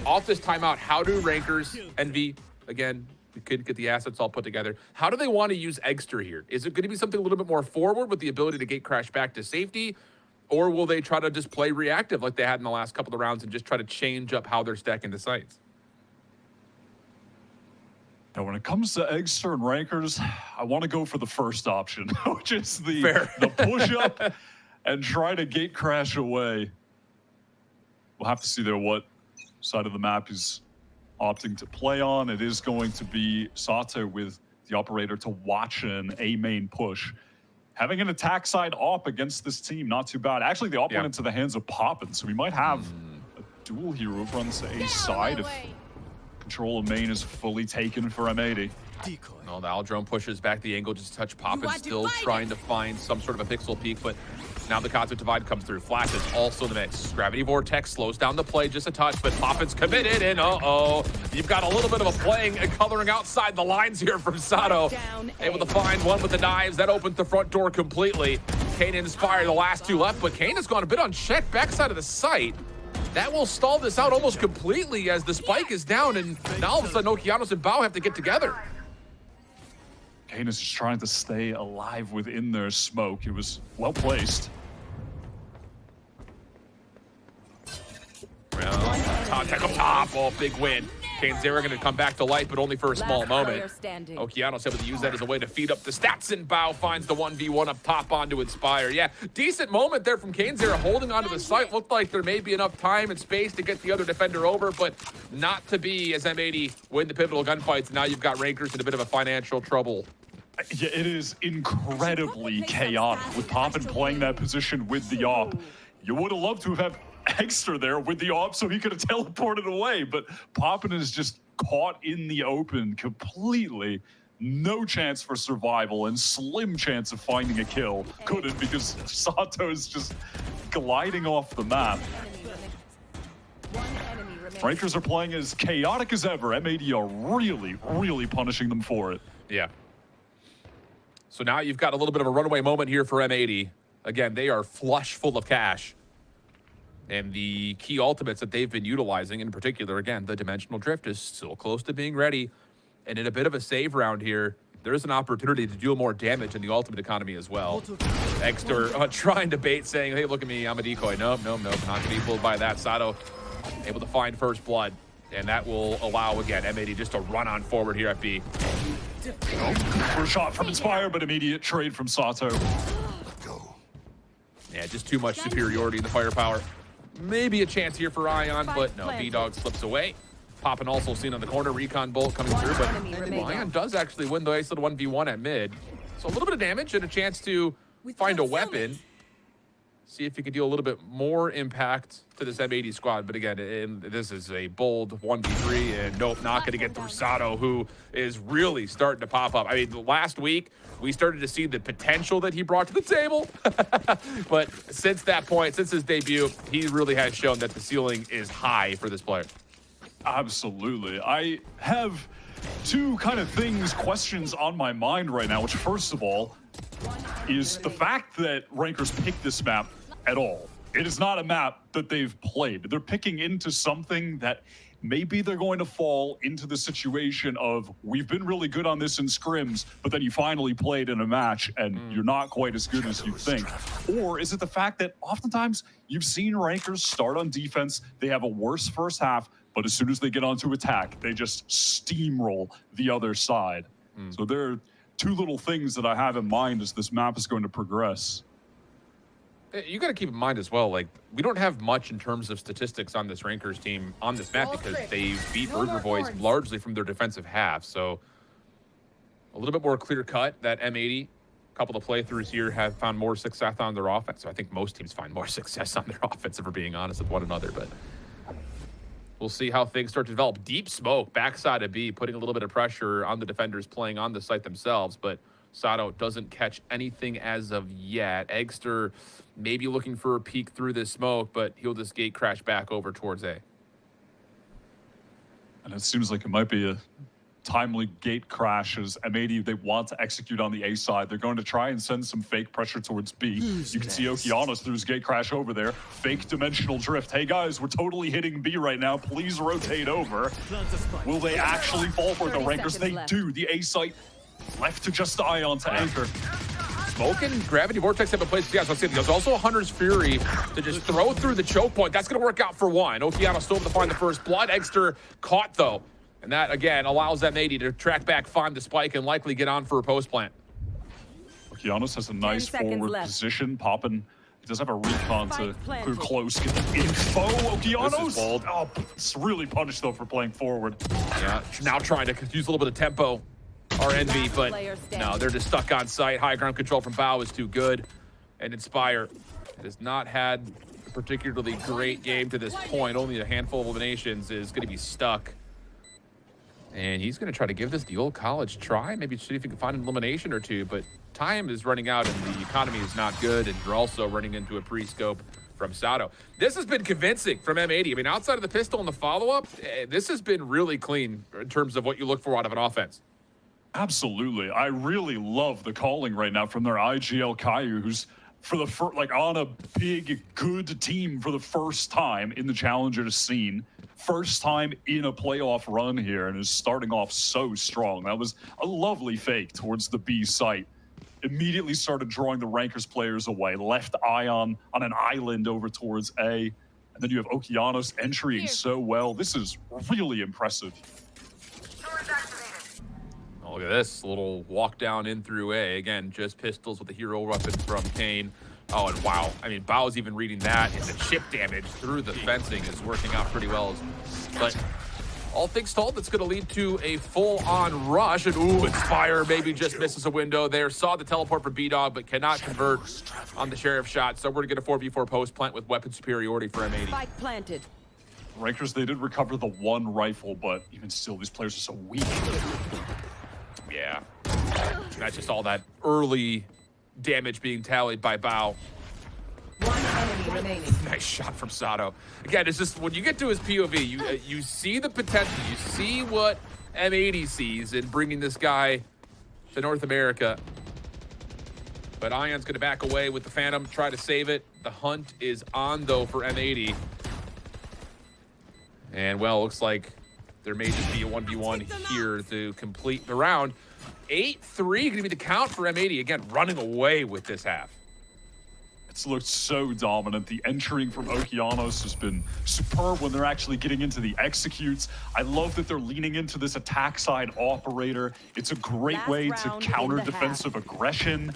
off this timeout, how do Rankers, Envy, again, we could get the assets all put together, how do they want to use Eggster here? Is it going to be something a little bit more forward with the ability to gate crash back to safety? Or will they try to just play reactive like they had in the last couple of rounds and just try to change up how they're stacking the sites? Now, when it comes to Eggster and Rankers, I want to go for the first option, which is the push up and try to gate crash away. We'll have to see there what side of the map is opting to play on. It is going to be Sato with the operator to watch an A main push. Having an attack side op against this team, not too bad. Actually, the op went into the hands of Poppin, so we might have a duel here over on the A side if control of main is fully taken for M80. No, the Aldrome pushes back the angle just a touch. Poppin still trying to find some sort of a pixel peak, but now the Cosmic Divide comes through. Flash is also in the mix. Gravity Vortex slows down the play just a touch, but Poppin's committed, and you've got a little bit of a playing and coloring outside the lines here from Sato. Able to find one with the knives. That opens the front door completely. Kane and Inspire, the last two left, but Kane has gone a bit unchecked backside of the site. That will stall this out almost completely as the spike is down, and now all of a sudden Okeanos and Bao have to get together. Kane is just trying to stay alive within their smoke. It was well placed. Well, Tech up top. Oh, big win. Kane's-Zera going to come back to life, but only for a small moment. Okeanos able to use that as a way to feed up the stats, and Bao finds the 1v1 up top onto Inspire. Yeah, decent moment there from Kane's-Zera holding onto the site. Looked like there may be enough time and space to get the other defender over, but not to be, as M80 win the pivotal gunfights. Now you've got Rankers in a bit of a financial trouble. Yeah, it is incredibly chaotic with Poppin playing that position with the AWP. You would have loved to have had Extra there with the AWP so he could have teleported away, but Poppin is just caught in the open completely. No chance for survival and slim chance of finding a kill. Couldn't, because Sato is just gliding off the map. Rankers are playing as chaotic as ever. M80 are really punishing them for it. Yeah. So now you've got a little bit of a runaway moment here for M80. Again, they are flush full of cash. And the key ultimates that they've been utilizing, in particular, again, the Dimensional Drift is still close to being ready. And in a bit of a save round here, there's an opportunity to deal more damage in the ultimate economy as well. Exter trying to bait, saying, hey, look at me, I'm a decoy. Nope, not to be fooled by that. Sato able to find first blood. And that will allow, again, M80 just to run on forward here at B. First shot from Inspire, but immediate trade from Sato. Yeah, just too much superiority in the firepower. Maybe a chance here for Ion, but no, B-Dog slips away. Poppin also seen on the corner, Recon Bolt coming through, but Ion does actually win the ice little 1v1 at mid. So a little bit of damage and a chance to find a weapon. See if he can deal a little bit more impact to this M80 squad. But again, this is a bold 1v3, and nope, not going to get through Sato, who is really starting to pop up. I mean, last week, we started to see the potential that he brought to the table. But since that point, since his debut, he really has shown that the ceiling is high for this player. Absolutely. I have two kind of questions on my mind right now, which first of all is the fact that Rankers picked this map at all. It is not a map that they've played. They're picking into something that maybe they're going to fall into the situation of, we've been really good on this in scrims, but then you finally played in a match and you're not quite as good as you think. Or is it the fact that oftentimes you've seen Rankers start on defense, they have a worse first half, but as soon as they get onto attack, they just steamroll the other side. So there are two little things that I have in mind as this map is going to progress. You got to keep in mind as well, like, we don't have much in terms of statistics on this Rankers team on this map because they beat Burger Boys largely from their defensive half. So a little bit more clear cut that M80, a couple of playthroughs here have found more success on their offense. So I think most teams find more success on their offense if we're being honest with one another, but we'll see how things start to develop. Deep smoke, backside of B, putting a little bit of pressure on the defenders playing on the site themselves, but Sato doesn't catch anything as of yet. Eggster maybe looking for a peek through this smoke, but he'll just gate crash back over towards A. And it seems like it might be a timely gate crash as M80, they want to execute on the A side. They're going to try and send some fake pressure towards B. You can see Okeanos through his gate crash over there. Fake dimensional drift. Hey guys, we're totally hitting B right now. Please rotate over. Will they actually fall for the Rankers? They do. The A site left to just Ion to anchor. Smoke and Gravity Vortex have been placed. Yeah, so there's also a Hunter's Fury to just throw through the choke point. That's going to work out for one. Okeanos still able to find the first blood. Eggster caught, though. And that, again, allows M80 to track back, find the spike, and likely get on for a post plant. Okeanos has a nice forward position. Poppin does have a recon to clear close, get the info. Okeanos! Oh, it's really punished, though, for playing forward. Yeah, now trying to use a little bit of tempo. RNV, but no, they're just stuck on site. High ground control from Bao is too good. And Inspire has not had a particularly great game to this point. Only a handful of eliminations is going to be stuck. And he's going to try to give this the old college try. Maybe see if he can find an elimination or two. But time is running out and the economy is not good. And you're also running into a pre-scope from Sato. This has been convincing from M80. I mean, outside of the pistol and the follow-up, this has been really clean in terms of what you look for out of an offense. Absolutely. I really love the calling right now from their IGL Caillou, who's for the like on a big, good team for the first time in the Challengers scene. First time in a playoff run here and is starting off so strong. That was a lovely fake towards the B site. Immediately started drawing the Rankers players away. Left Ion on an island over towards A. And then you have Okeanos entering so well. This is really impressive. Oh, look at this little walk down in through A. Again, just pistols with the hero weapon from Kane. Oh, and wow. I mean, Bao's even reading that, and the chip damage through the fencing is working out pretty well. But all things told, it's going to lead to a full-on rush. And ooh, Inspire maybe just misses a window there. Saw the teleport for B-Dog, but cannot convert on the Sheriff shot. So we're going to get a 4v4 post plant with weapon superiority for M80. Spike planted. Rankers, they did recover the one rifle, but even still, these players are so weak. Yeah. That's just all that early damage being tallied by Bao. One enemy remaining. Nice shot from Sato. Again, it's just when you get to his POV, you see the potential. You see what M80 sees in bringing this guy to North America. But Ion's going to back away with the Phantom, try to save it. The hunt is on, though, for M80. And, well, looks like there may just be a 1v1 here to complete the round. 8-3 going to be the count for M80. Again, running away with this half. It's looked so dominant. The entering from Okeanos has been superb when they're actually getting into the executes. I love that they're leaning into this attack side operator. It's a great way to counter defensive aggression.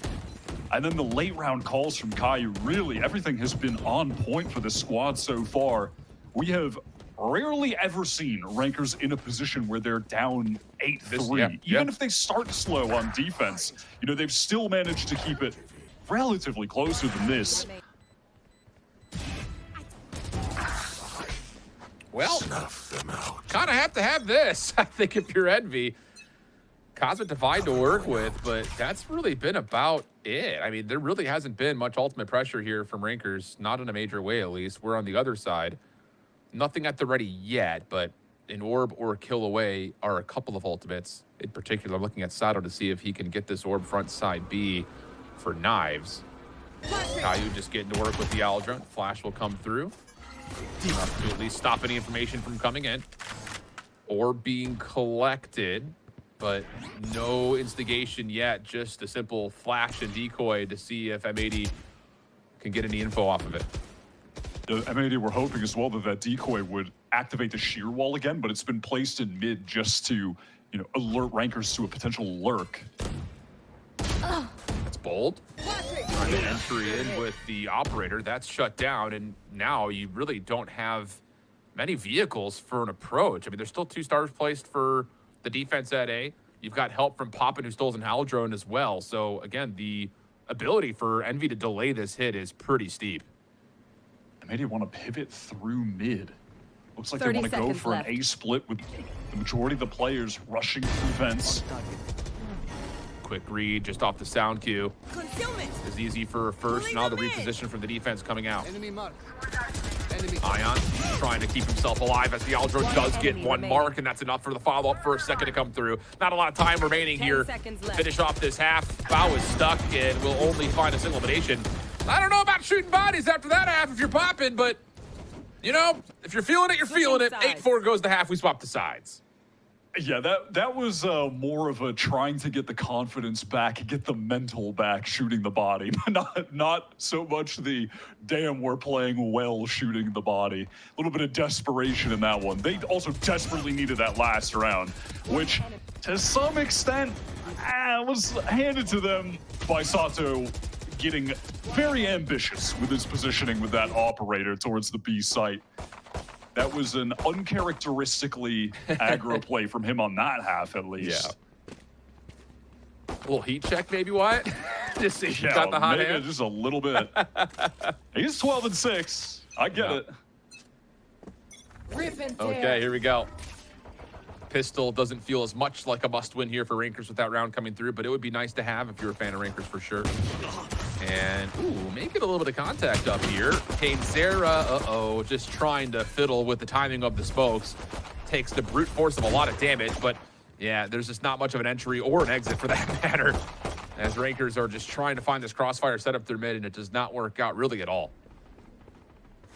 And then the late round calls from Caillou. Really, everything has been on point for this squad so far. We have rarely ever seen Rankers in a position where they're down 8-3. Even if they start slow on defense, you know, they've still managed to keep it relatively closer than this. Well, kind of have to have this, I think, if you're Envy. Cosmic Divide to work with, but that's really been about it. I mean, there really hasn't been much ultimate pressure here from Rankers, not in a major way at least. We're on the other side. Nothing at the ready yet, but an orb or a kill away are a couple of ultimates. In particular, looking at Sato to see if he can get this orb front side B for knives. Caillou just getting to work with the Aldrone. Flash will come through. Enough to at least stop any information from coming in. Orb being collected, but no instigation yet. Just a simple flash and decoy to see if M80 can get any info off of it. The M80 were hoping as well that that decoy would activate the shear wall again, but it's been placed in mid just to, you know, alert Rankers to a potential lurk. That's bold. Trying to entry in with the operator. That's shut down, and now you really don't have many vehicles for an approach. I mean, there's still 2 stars placed for the defense at A. You've got help from Poppin, who stole an Aldrone as well. So, again, the ability for Envy to delay this hit is pretty steep. M80 want to pivot through mid. Looks like they want to go for an A split with the majority of the players rushing through vents. Quick read just off the sound cue. Is easy for first. Now the reposition from the defense coming out. Ion trying to keep himself alive as the Aldrone does get one mark, and that's enough for the follow-up for a second to come through. Not a lot of time remaining here to finish off this half. Bao is stuck and will only find a single elimination. I don't know about shooting bodies after that half if you're popping, but, you know, if you're feeling it, you're feeling it. 8-4 goes to half. We swap the sides. Yeah, that was more of a trying to get the confidence back, get the mental back, shooting the body. Not so much the, damn, we're playing well shooting the body. A little bit of desperation in that one. They also desperately needed that last round, which to some extent was handed to them by Sato getting very ambitious with his positioning with that operator towards the B site. That was an uncharacteristically aggro play from him on that half, at least. Yeah. A little heat check, maybe, Wyatt? Just see if he's got the hot hand. Just a little bit. He's 12-6. I get it. Okay, here we go. Pistol doesn't feel as much like a must-win here for Rankers with that round coming through, but it would be nice to have if you're a fan of Rankers for sure. And, ooh, making a little bit of contact up here. Kane Zera, just trying to fiddle with the timing of the smokes. Takes the brute force of a lot of damage, but yeah, there's just not much of an entry or an exit for that matter. As Rankers are just trying to find this crossfire setup through mid, and it does not work out really at all.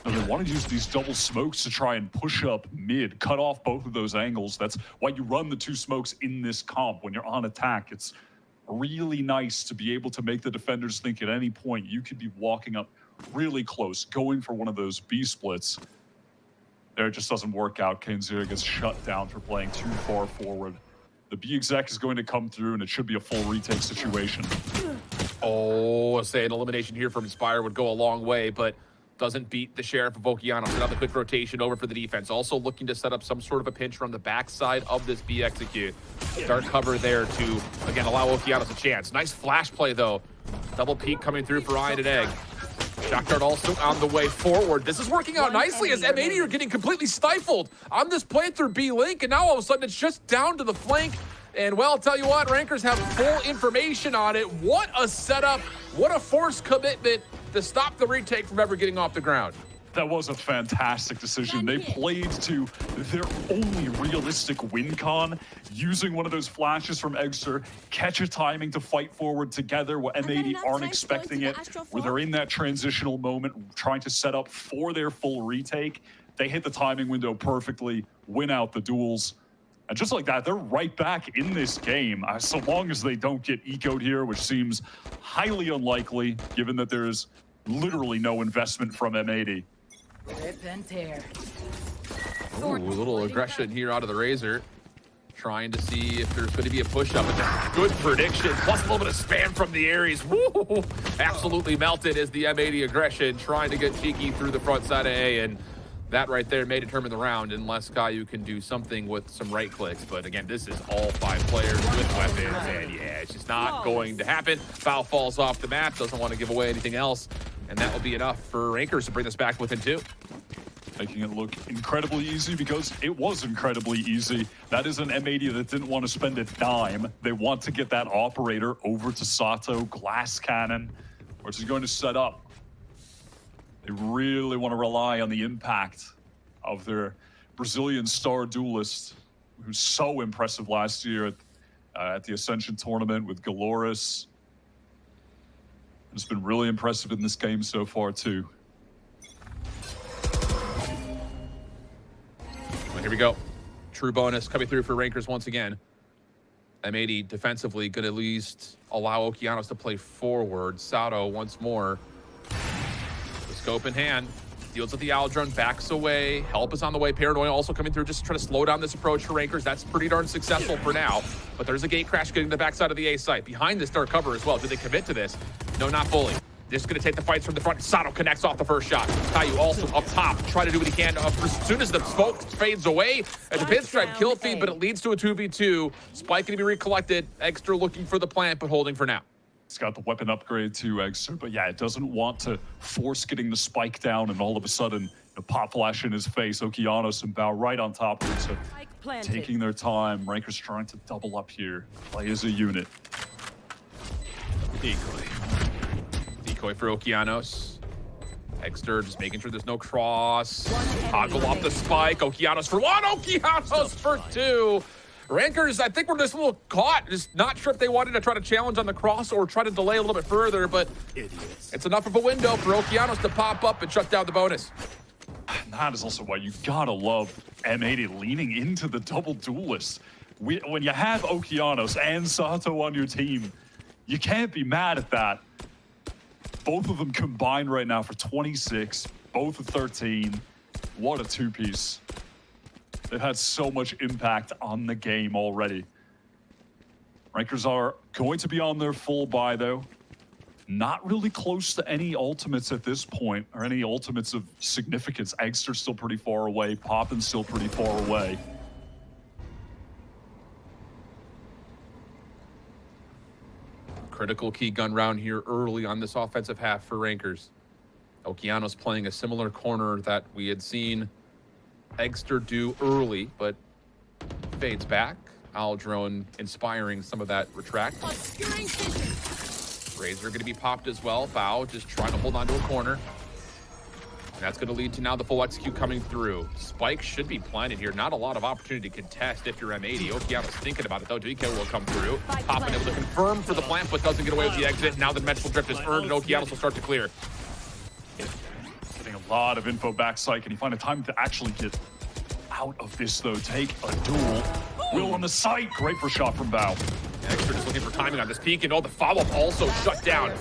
And they want to use these double smokes to try and push up mid, cut off both of those angles. That's why you run the 2 smokes in this comp when you're on attack. It's really nice to be able to make the defenders think at any point you could be walking up really close, going for one of those B splits. There, it just doesn't work out. Kane0 gets shut down for playing too far forward. The B exec is going to come through, and it should be a full retake situation. Oh, say an elimination here from Inspire would go a long way, but doesn't beat the Sheriff of Okeanos. Set up the quick rotation over for the defense. Also looking to set up some sort of a pinch from the backside of this B execute. Dark cover there to, again, allow Okeanos a chance. Nice flash play, though. Double peek coming through for Iron and Egg. Shock dart also on the way forward. This is working out nicely as M80 are getting completely stifled on this play through B-Link, and now all of a sudden it's just down to the flank. And well, I'll tell you what, Rankers have full information on it. What a setup, what a forced commitment to stop the retake from ever getting off the ground. That was a fantastic decision. They played to their only realistic win con, using one of those flashes from Eggster, catch a timing to fight forward together where M80 aren't expecting it, where they're in that transitional moment, trying to set up for their full retake. They hit the timing window perfectly, win out the duels. And just like that, they're right back in this game, so long as they don't get ecoed here, which seems highly unlikely, given that there's literally no investment from M80. Rip and tear. Ooh, a little aggression here out of the Razor. Trying to see if there's going to be a push-up. Good prediction, plus a little bit of spam from the Ares. Woo! Absolutely melted as the M80 aggression, trying to get cheeky through the front side of A, and that right there may determine the round unless Caillou can do something with some right clicks. But again, this is all 5 players with weapons, and yeah, it's just not going to happen. Foul falls off the map, doesn't want to give away anything else, and that will be enough for Rankers to bring this back within 2. Making it look incredibly easy because it was incredibly easy. That is an M80 that didn't want to spend a dime. They want to get that operator over to Sato, glass cannon, which is going to set up. They really want to rely on the impact of their Brazilian star duelist, who's so impressive last year at the Ascension tournament with Galoris. It's been really impressive in this game so far, too. Well, here we go. True bonus coming through for Rankers once again. M80 defensively going to at least allow Okeanos to play forward. Sato once more. The scope in hand. Deals with the Aldrone, backs away. Help is on the way. Paranoia also coming through, just trying to slow down this approach for Rankers. That's pretty darn successful for now. But there's a gate crash getting to the backside of the A site. Behind this dark cover as well. Do they commit to this? No, not fully. Just going to take the fights from the front. Sato connects off the first shot. Caillou also up top, try to do what he can. As soon as the smoke fades away, at the pinstripe kill feed, but it leads to a 2v2. Spike going to be recollected. Extra looking for the plant, but holding for now. It's got the weapon upgrade to Eggster, but yeah, it doesn't want to force getting the spike down and all of a sudden the pop flash in his face. Okeanos and Bao right on top of it, so taking their time. Rankers trying to double up here, play as a unit. Decoy for Okeanos. Eggster just making sure there's no cross. Toggle off the spike. Okeanos for 1. Okeanos for 2. Rankers, I think we're just a little caught. Just not sure if they wanted to try to challenge on the cross or try to delay a little bit further, but it's enough of a window for Okeanos to pop up and shut down the bonus. That is also why you gotta love M80 leaning into the double duelist. When you have Okeanos and Sato on your team, you can't be mad at that. Both of them combined right now for 26, both at 13. What a two-piece. They've had so much impact on the game already. Rankers are going to be on their full buy, though. Not really close to any ultimates at this point, or any ultimates of significance. Eggster's still pretty far away. Poppin's still pretty far away. Critical key gun round here early on this offensive half for Rankers. Okeanos playing a similar corner that we had seen Eggster do early, but fades back. Aldrone inspiring some of that retract. Razor going to be popped as well. Bao just trying to hold on to a corner. And that's going to lead to now the full execute coming through. Spike should be planted here. Not a lot of opportunity to contest if you're M80. Okeanos thinking about it though. DK will come through. Poppin able to confirm for the plant, but doesn't get away with the exit. Now the dimensional drift is earned, and Okeanos will start to clear. Getting a lot of info back, Psych. Can he find a time to actually get out of this, though? Take a duel. Will on the site. Great for shot from Bao. Extra just looking for timing on this peek, and the follow-up also shut down.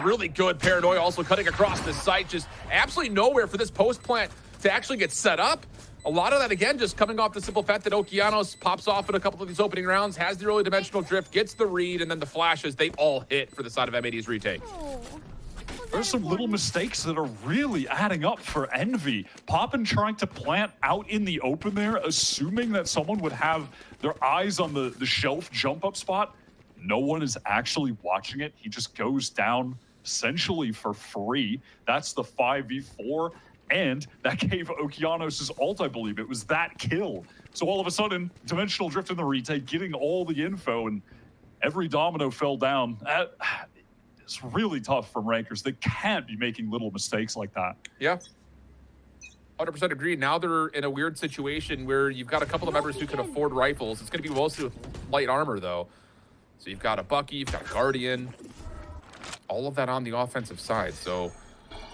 Really good. Paranoia also cutting across the site. Just absolutely nowhere for this post plant to actually get set up. a lot of that, again, just coming off the simple fact that Okeanos pops off in a couple of these opening rounds, has the early dimensional drift, gets the read, and then the flashes, they all hit for the side of M80's retake. There's some little mistakes that are really adding up for Envy. Poppin trying to plant out in the open there, assuming that someone would have their eyes on the shelf jump up spot. No one is actually watching it. He just goes down essentially for free. That's the 5v4, and that gave Okeanos' ult, I believe. It was that kill. So all of a sudden, dimensional drift in the retake, getting all the info, and every domino fell down. It's really tough from Rankers. They can't be making little mistakes like that. Yeah. 100% agree. Now they're in a weird situation where you've got a couple of members who can afford rifles. It's going to be mostly with light armor, though. So you've got a Bucky, you've got a Guardian. All of that on the offensive side. So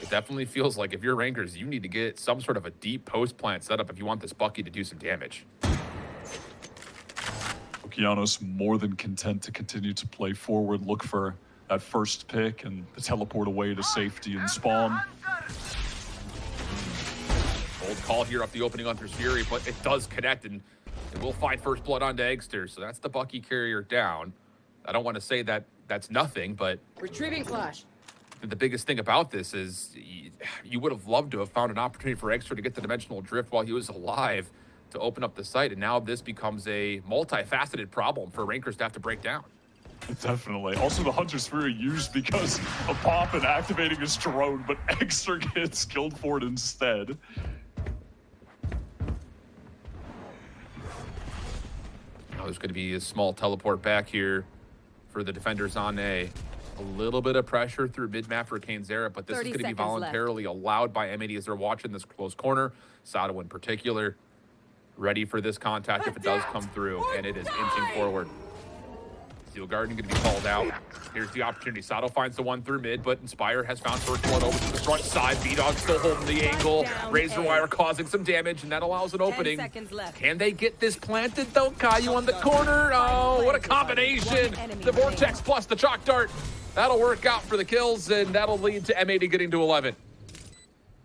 it definitely feels like if you're Rankers, you need to get some sort of a deep post plant set up if you want this Bucky to do some damage. Okeanos more than content to continue to play forward, look for that first pick and the teleport away to safety and spawn. Bold call here off the opening Hunter's Fury, but it does connect, and we'll find first blood on Dagster. So that's the Bucky carrier down. I don't want to say that that's nothing, but Retrieving flash. the biggest thing about this is you would have loved to have found an opportunity for Extra to get the dimensional drift while he was alive to open up the site, and now this becomes a multifaceted problem for Rankers to have to break down. Definitely. Also, the Hunter's Fury used because of Pop and activating his drone, but Extra gets killed for it instead. Now there's going to be a small teleport back here for the defenders on A. A little bit of pressure through mid-map for Kainzera, but this is going to be voluntarily allowed by M80 as they're watching this close corner. Sato in particular, ready for this contact if it does come through, and it is inching forward. Steel Guardian going to be called out. Here's the opportunity. Sato finds the one through mid, but Inspire has found first blood over to the front side. B-Dog still holding the angle. Razor Wire causing some damage, and that allows an opening. Can they get this planted, though? Caillou on the corner. Oh, what a combination. The Vortex plus the Chalk Dart. That'll work out for the kills, and that'll lead to M80 getting to 11.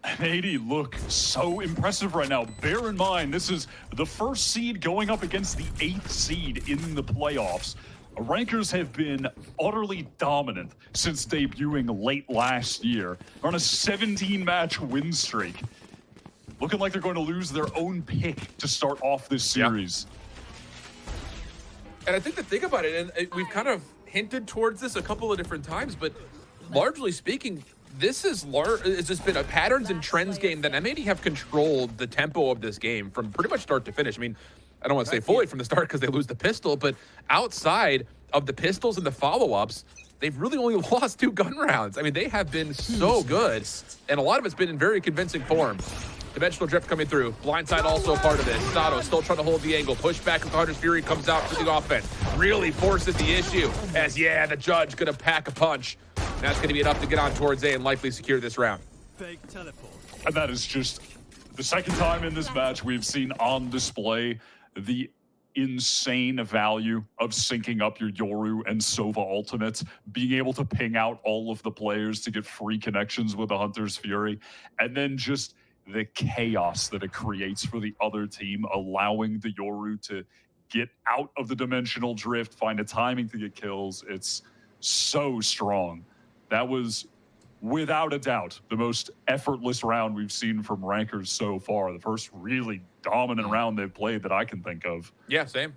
M80 look so impressive right now. Bear in mind, this is the first seed going up against the 8th seed in the playoffs. Rankers have been utterly dominant since debuting late last year. They're on a 17-match win streak. Looking like they're going to lose their own pick to start off this series. And I think the thing about it, and we've kind of hinted towards this a couple of different times, but largely speaking, this has just been a patterns and trends game that M80 have controlled the tempo of this game from pretty much start to finish. I mean, I don't want to say fully from the start because they lose the pistol, but outside of the pistols and the follow-ups, they've really only lost 2 gun rounds. I mean, they have been so good, and a lot of it's been in very convincing form. Dimensional drift coming through. Blindside also a part of this. Sato still trying to hold the angle. Push back with Hunter's Fury comes out for the offense. Really forces the issue as, yeah, the judge going to pack a punch. That's going to be enough to get on towards A and likely secure this round. And that is just the second time in this match we've seen on display the insane value of syncing up your Yoru and Sova ultimates, being able to ping out all of the players to get free connections with the Hunter's Fury, and then just the chaos that it creates for the other team, allowing the Yoru to get out of the dimensional drift, find a timing to get kills. It's so strong. That was, without a doubt, the most effortless round we've seen from Rankers so far. The first really dominant round they've played that I can think of. Yeah, same.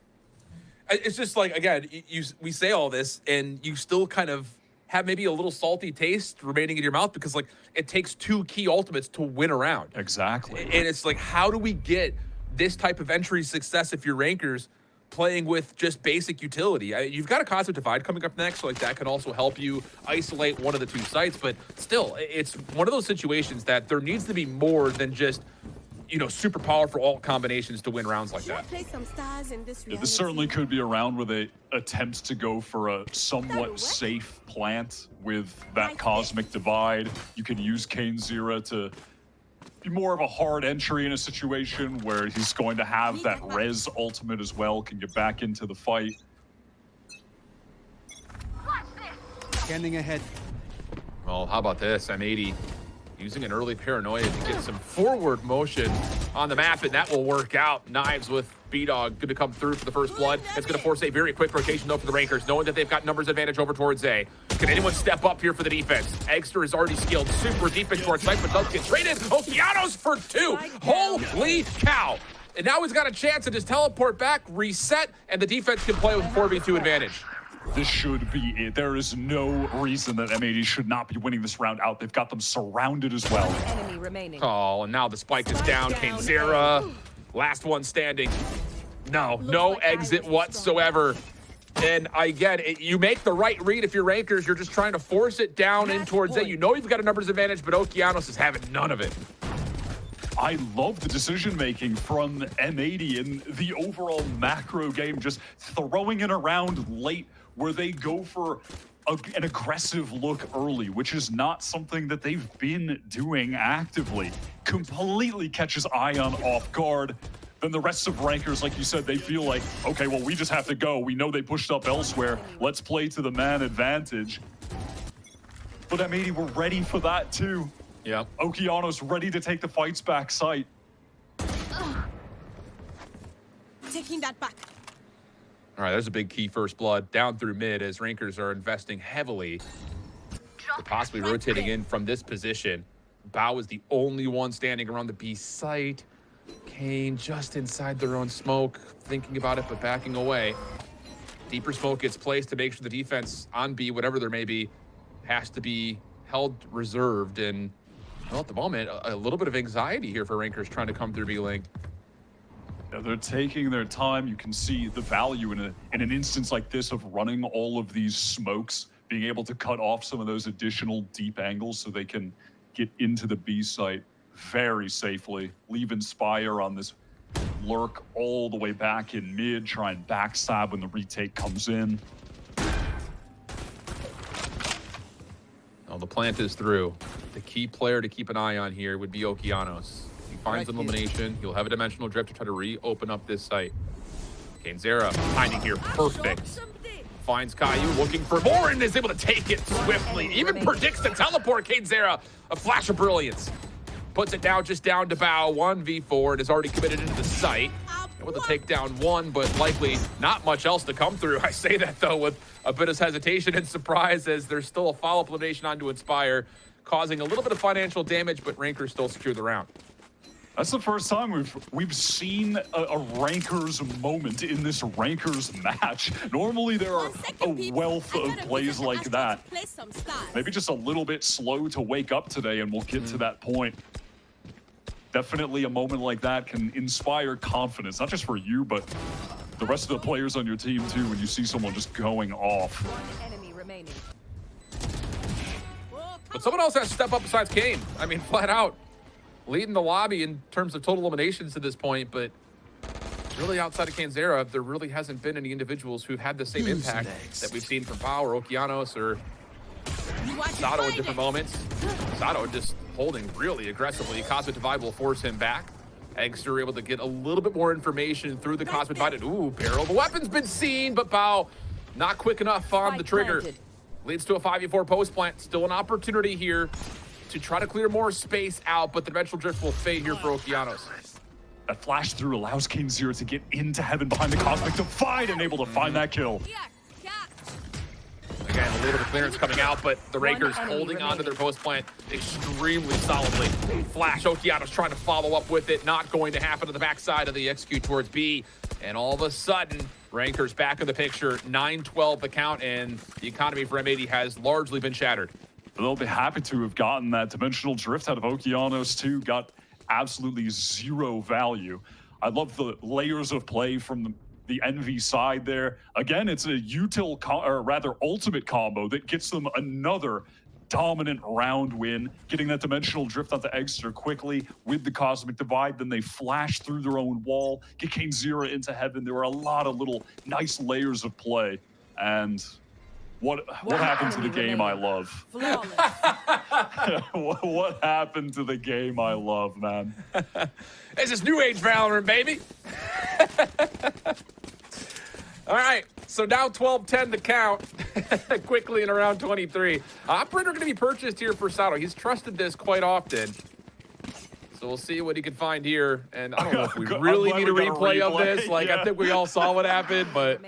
It's just like, again, we say all this, and you still kind of have maybe a little salty taste remaining in your mouth because, like, it takes 2 key ultimates to win a round. Exactly. And it's like, how do we get this type of entry success if you're Rankers playing with just basic utility? You've got a concept divide coming up next, so like that can also help you isolate one of the 2 sites, but still, it's one of those situations that there needs to be more than just, you know, super powerful alt combinations to win rounds like that. This certainly could be a round where they attempt to go for a somewhat safe plant with that Cosmic Divide. You can use Kainzera to be more of a hard entry in a situation where he's going to have that res ultimate as well, can get back into the fight. Scanning ahead. Well, how about this? M80 using an early paranoia to get some forward motion on the map, and that will work out. Knives with B-Dog going to come through for the first blood. It's going to force a very quick rotation, though, for the Rankers, knowing that they've got numbers advantage over towards A. Can anyone step up here for the defense? Eggster is already skilled super deep into towards site, but does get traded. Okeanos for 2. Holy cow. And now he's got a chance to just teleport back, reset, and the defense can play with a 4v2 advantage. This should be it. There is no reason that M80 should not be winning this round out. They've got them surrounded as well. Enemy remaining. Oh, and now the spike is down. Kainzera, last one standing. No exit whatsoever. And again, you make the right read if you're Rankers. You're just trying to force it down in towards it. You know you've got a numbers advantage, but Okeanos is having none of it. I love the decision-making from M80 in the overall macro game, just throwing it around late where they go for an aggressive look early, which is not something that they've been doing actively. Completely catches Ion off guard. Then the rest of Rankers, like you said, they feel like, okay, well, we just have to go. We know they pushed up elsewhere. Let's play to the man advantage. But M80 were ready for that too. Yeah. Okeanos ready to take the fights back site. Taking that back. All right, there's a big key first blood down through mid as Rankers are investing heavily, possibly rotating in from this position. Bao is the only one standing around the B site. Kane just inside their own smoke, thinking about it, but backing away. Deeper smoke gets placed to make sure the defense on B, whatever there may be, has to be held reserved. And well, at the moment, a little bit of anxiety here for Rankers trying to come through B-Link. Yeah, they're taking their time. You can see the value in an instance like this of running all of these smokes, being able to cut off some of those additional deep angles so they can get into the B site very safely. Leave Inspire on this lurk all the way back in mid, try and backstab when the retake comes in. Oh, the plant is through. The key player to keep an eye on here would be Okeanos. He finds an elimination. He'll have a dimensional drift to try to reopen up this site. Kainzera timing here perfect. Finds Caillou looking for more and is able to take it swiftly. Even predicts the teleport. Kainzera, a flash of brilliance. Puts it down just down to Bao. 1v4 and is already committed into the site. Able to take down one, but likely not much else to come through. I say that, though, with a bit of hesitation and surprise as there's still a follow-up elimination onto Inspire, causing a little bit of financial damage, but Rankers still secure the round. That's the first time we've seen a Rankers moment in this Rankers match. Normally there are a wealth of plays like that. Maybe just a little bit slow to wake up today, and we'll get to that point. Definitely a moment like that can inspire confidence, not just for you, but the rest of the players on your team too, when you see someone just going off. Enemy remaining. But someone else has to step up besides Kane. I mean, flat out. Leading the lobby in terms of total eliminations to this point, but really outside of Kainzera, there really hasn't been any individuals who've had the same impact that we've seen from Power, Okeanos, or Sato in different moments. Sato just holding really aggressively. Cosmic Divide will force him back. Eggster able to get a little bit more information through the Cosmic Divide. Ooh, barrel. The weapon's been seen, but Bao not quick enough on the trigger. Leads to a 5v4 post plant. Still an opportunity here to try to clear more space out, but the dimensional drift will fade here for Okeanos. That flash through allows Kainzera to get into heaven behind the Cosmic Divide and able to find that kill. Again, a little bit of clearance coming out, but the Rankers holding on to their post plant extremely solidly. Flash, Okeanos trying to follow up with it. Not going to happen to the backside of the execute towards B. And all of a sudden, Rankers back in the picture. 9-12 the count, and the economy for M80 has largely been shattered. They'll be happy to have gotten that dimensional drift out of Okeanos too. Got absolutely zero value. I love the layers of play from the Envy side there. Again, it's a util, or rather ultimate combo that gets them another dominant round win, getting that dimensional drift onto Eggster quickly with the Cosmic Divide. Then they flash through their own wall, get Kainzera into heaven. There were a lot of little nice layers of play. And what happened to the game I love? What happened to the game I love, man? This is new age Valorant, baby. All right, so now 12-10 to count. Quickly in around 23. Operator going to be purchased here for Sato. He's trusted this quite often. So we'll see what he can find here. And I don't know if we really need a replay of this. Like, I think we all saw what happened, but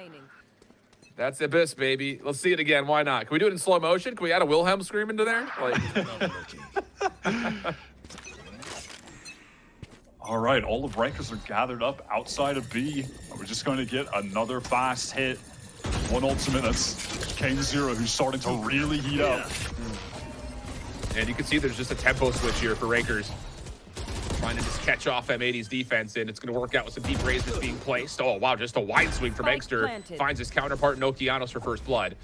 that's Abyss, baby. Let's see it again. Why not? Can we do it in slow motion? Can we add a Wilhelm scream into there? Like... All right, all of Rankers are gathered up outside of B. We're just going to get another fast hit. One ultimate, that's Kane0, who's starting to really heat up. And you can see there's just a tempo switch here for Rakers. Trying to just catch off M80's defense, and it's going to work out with some deep raises being placed. Oh, wow, just a wide swing from Engster. Finds his counterpart, Nokianos, for first blood.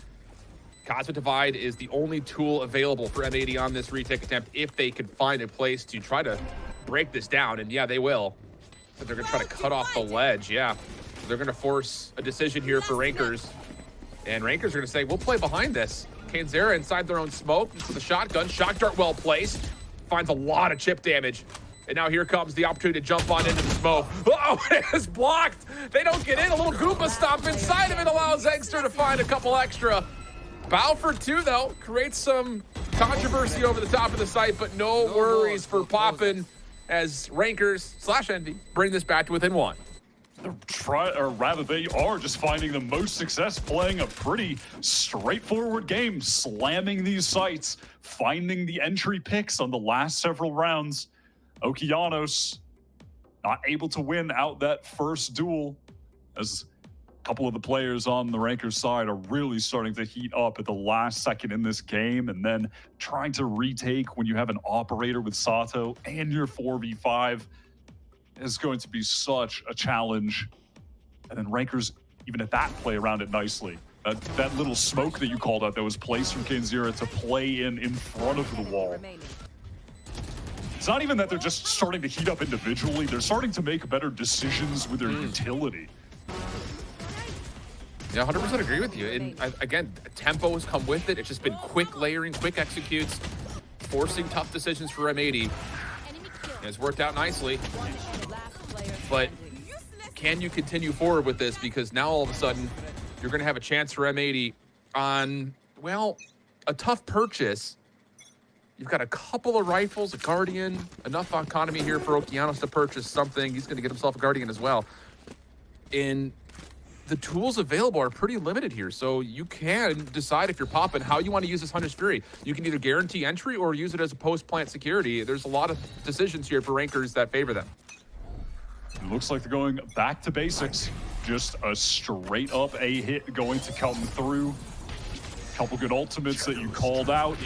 Cosmic Divide is the only tool available for M80 on this retake attempt if they can find a place to try to break this down, and yeah, they will. But they're going to try to cut off the ledge, yeah. They're going to force a decision here for Rankers. And Rankers are going to say, we'll play behind this. Kane0 inside their own smoke with a shotgun. Shock dart well placed. Finds a lot of chip damage. And now here comes the opportunity to jump on into the smoke. Oh, it is blocked. They don't get in. A little Goomba stomp inside of it allows Engster to find a couple extra. Bow for 2, though. Creates some controversy over the top of the site, but no worries for Poppin' as Rankers / Envy bring this back to within 1. They are just finding the most success playing a pretty straightforward game, slamming these sites, finding the entry picks on the last several rounds. Okeanos not able to win out that first duel, as a couple of the players on the Rankers side are really starting to heat up at the last second in this game, and then trying to retake when you have an operator with Sato and your 4v5 is going to be such a challenge. And then Rankers, even at that, play around it nicely. That little smoke that you called out that was placed from Kane0 to play in front of the wall. It's not even that they're just starting to heat up individually, they're starting to make better decisions with their utility. Yeah, 100% agree with you. And again, tempo has come with it. It's just been quick layering, quick executes, forcing tough decisions for M80. And it's worked out nicely. But can you continue forward with this? Because now all of a sudden, you're going to have a chance for M80 on, well, a tough purchase. You've got a couple of rifles, a Guardian, enough economy here for Okeanos to purchase something. He's going to get himself a Guardian as well. And the tools available are pretty limited here, so you can decide if you're popping how you want to use this Hunter's Fury. You can either guarantee entry or use it as a post-plant security. There's a lot of decisions here for Rankers that favor them. It looks like they're going back to basics. Just a straight up A hit going to come through. Couple good ultimates that you called out.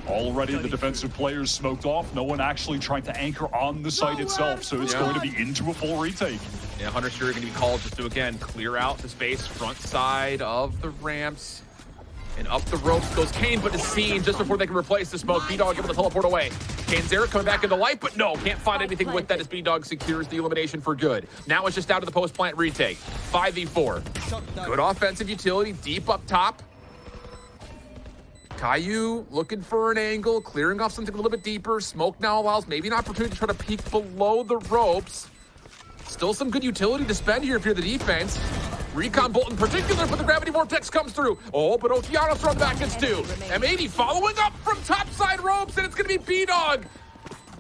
Already the defensive players smoked off. No one actually trying to anchor on the site itself, so it's going to be into a full retake. Yeah, Hunter's Fury going to be called just to, again, clear out the space front side of the ramps. And up the ropes goes Kane, but is seen just before they can replace the smoke. B-Dog able to teleport away. Kane0 coming back into life, but no, can't find anything with that as B-Dog secures the elimination for good. Now it's just down to the post-plant retake. 5v4. Good offensive utility, deep up top. Caillou looking for an angle, clearing off something a little bit deeper. Smoke now allows maybe an opportunity to try to peek below the ropes. Still some good utility to spend here if you're the defense. Recon Bolt in particular, but the Gravity Vortex comes through. Oh, but Okeanos thrown back gets 2. M80 following up from topside ropes, and it's going to be B-Dog.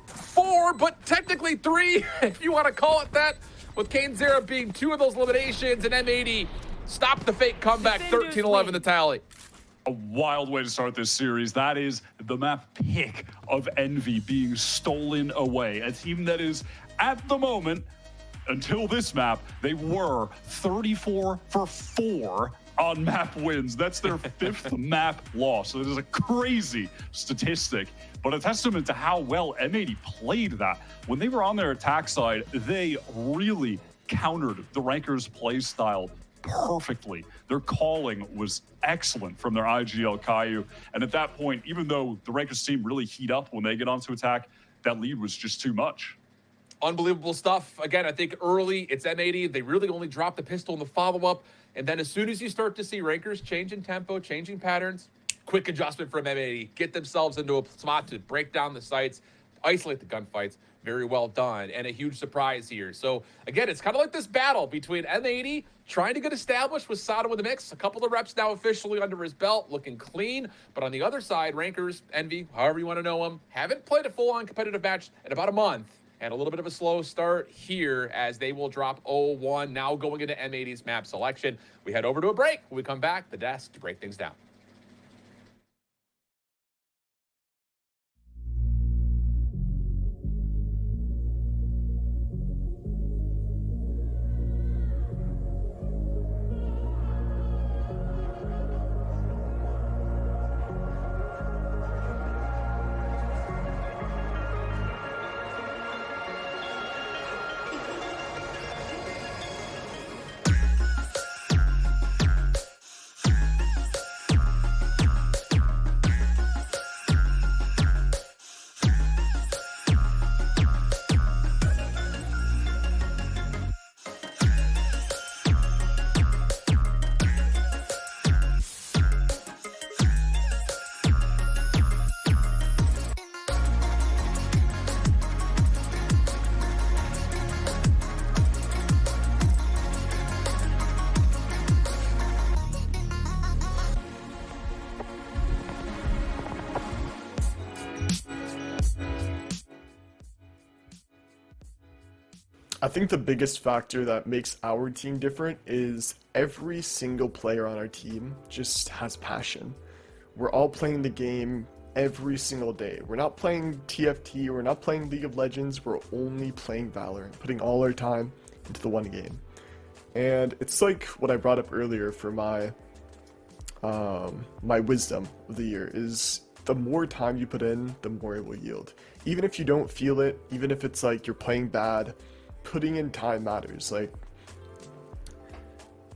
4, but technically 3, if you want to call it that, with Kane0 being 2 of those eliminations, and M80 stopped the fake comeback, 13-11 the tally. A wild way to start this series. That is the map pick of Envy being stolen away. A team that is, at the moment, until this map, they were 34 for 4 on map wins. That's their 5th map loss. So it is a crazy statistic, but a testament to how well M80 played that. When they were on their attack side, they really countered the Rankers' play style perfectly. Their calling was excellent from their IGL Caillou. And at that point, even though the Rankers team really heat up when they get onto attack, that lead was just too much. Unbelievable stuff. Again, I think early, it's M80. They really only drop the pistol in the follow-up. And then as soon as you start to see Rankers changing tempo, changing patterns, quick adjustment from M80. Get themselves into a spot to break down the sites, isolate the gunfights. Very well done. And a huge surprise here. So, again, it's kind of like this battle between M80 trying to get established with Sado in the mix. A couple of reps now officially under his belt, looking clean. But on the other side, Rankers, Envy, however you want to know them, haven't played a full-on competitive match in about a month. And a little bit of a slow start here as they will drop 0-1, now going into M80's map selection. We head over to a break. When we come back, the desk to break things down. I think the biggest factor that makes our team different is every single player on our team just has passion. We're all playing the game every single day. We're not playing TFT, we're not playing League of Legends, we're only playing Valorant, putting all our time into the one game. And it's like what I brought up earlier for my my wisdom of the year is the more time you put in, the more it will yield. Even if you don't feel it, even if it's like you're playing bad, putting in time matters. Like,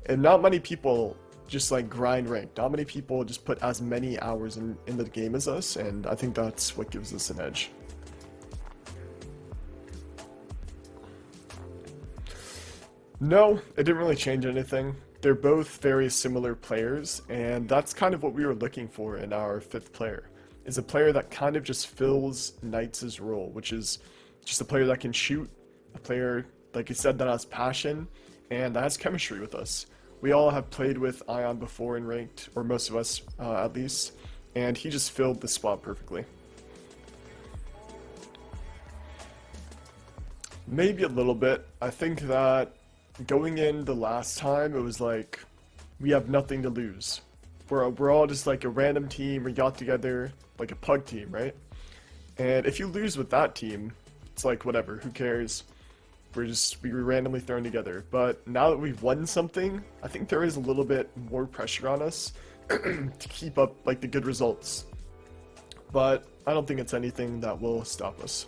and not many people just like grind rank. Not many people just put as many hours in the game as us, and I think that's what gives us an edge. No, it didn't really change anything. They're both very similar players, and that's kind of what we were looking for in our fifth player, is a player that kind of just fills Knights' role, which is just a player that can shoot, a player, like I said, that has passion and that has chemistry with us. We all have played with Ion before in ranked, or most of us at least, and he just filled the spot perfectly. Maybe a little bit. I think that going in the last time, it was like, we have nothing to lose. We're all just like a random team, we got together, like a pug team, right? And if you lose with that team, it's like, whatever, who cares? We were randomly thrown together. But now that we've won something, I think there is a little bit more pressure on us to keep up like the good results. But I don't think it's anything that will stop us.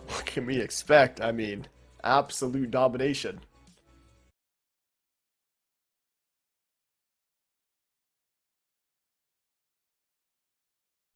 What can we expect? I mean, absolute domination.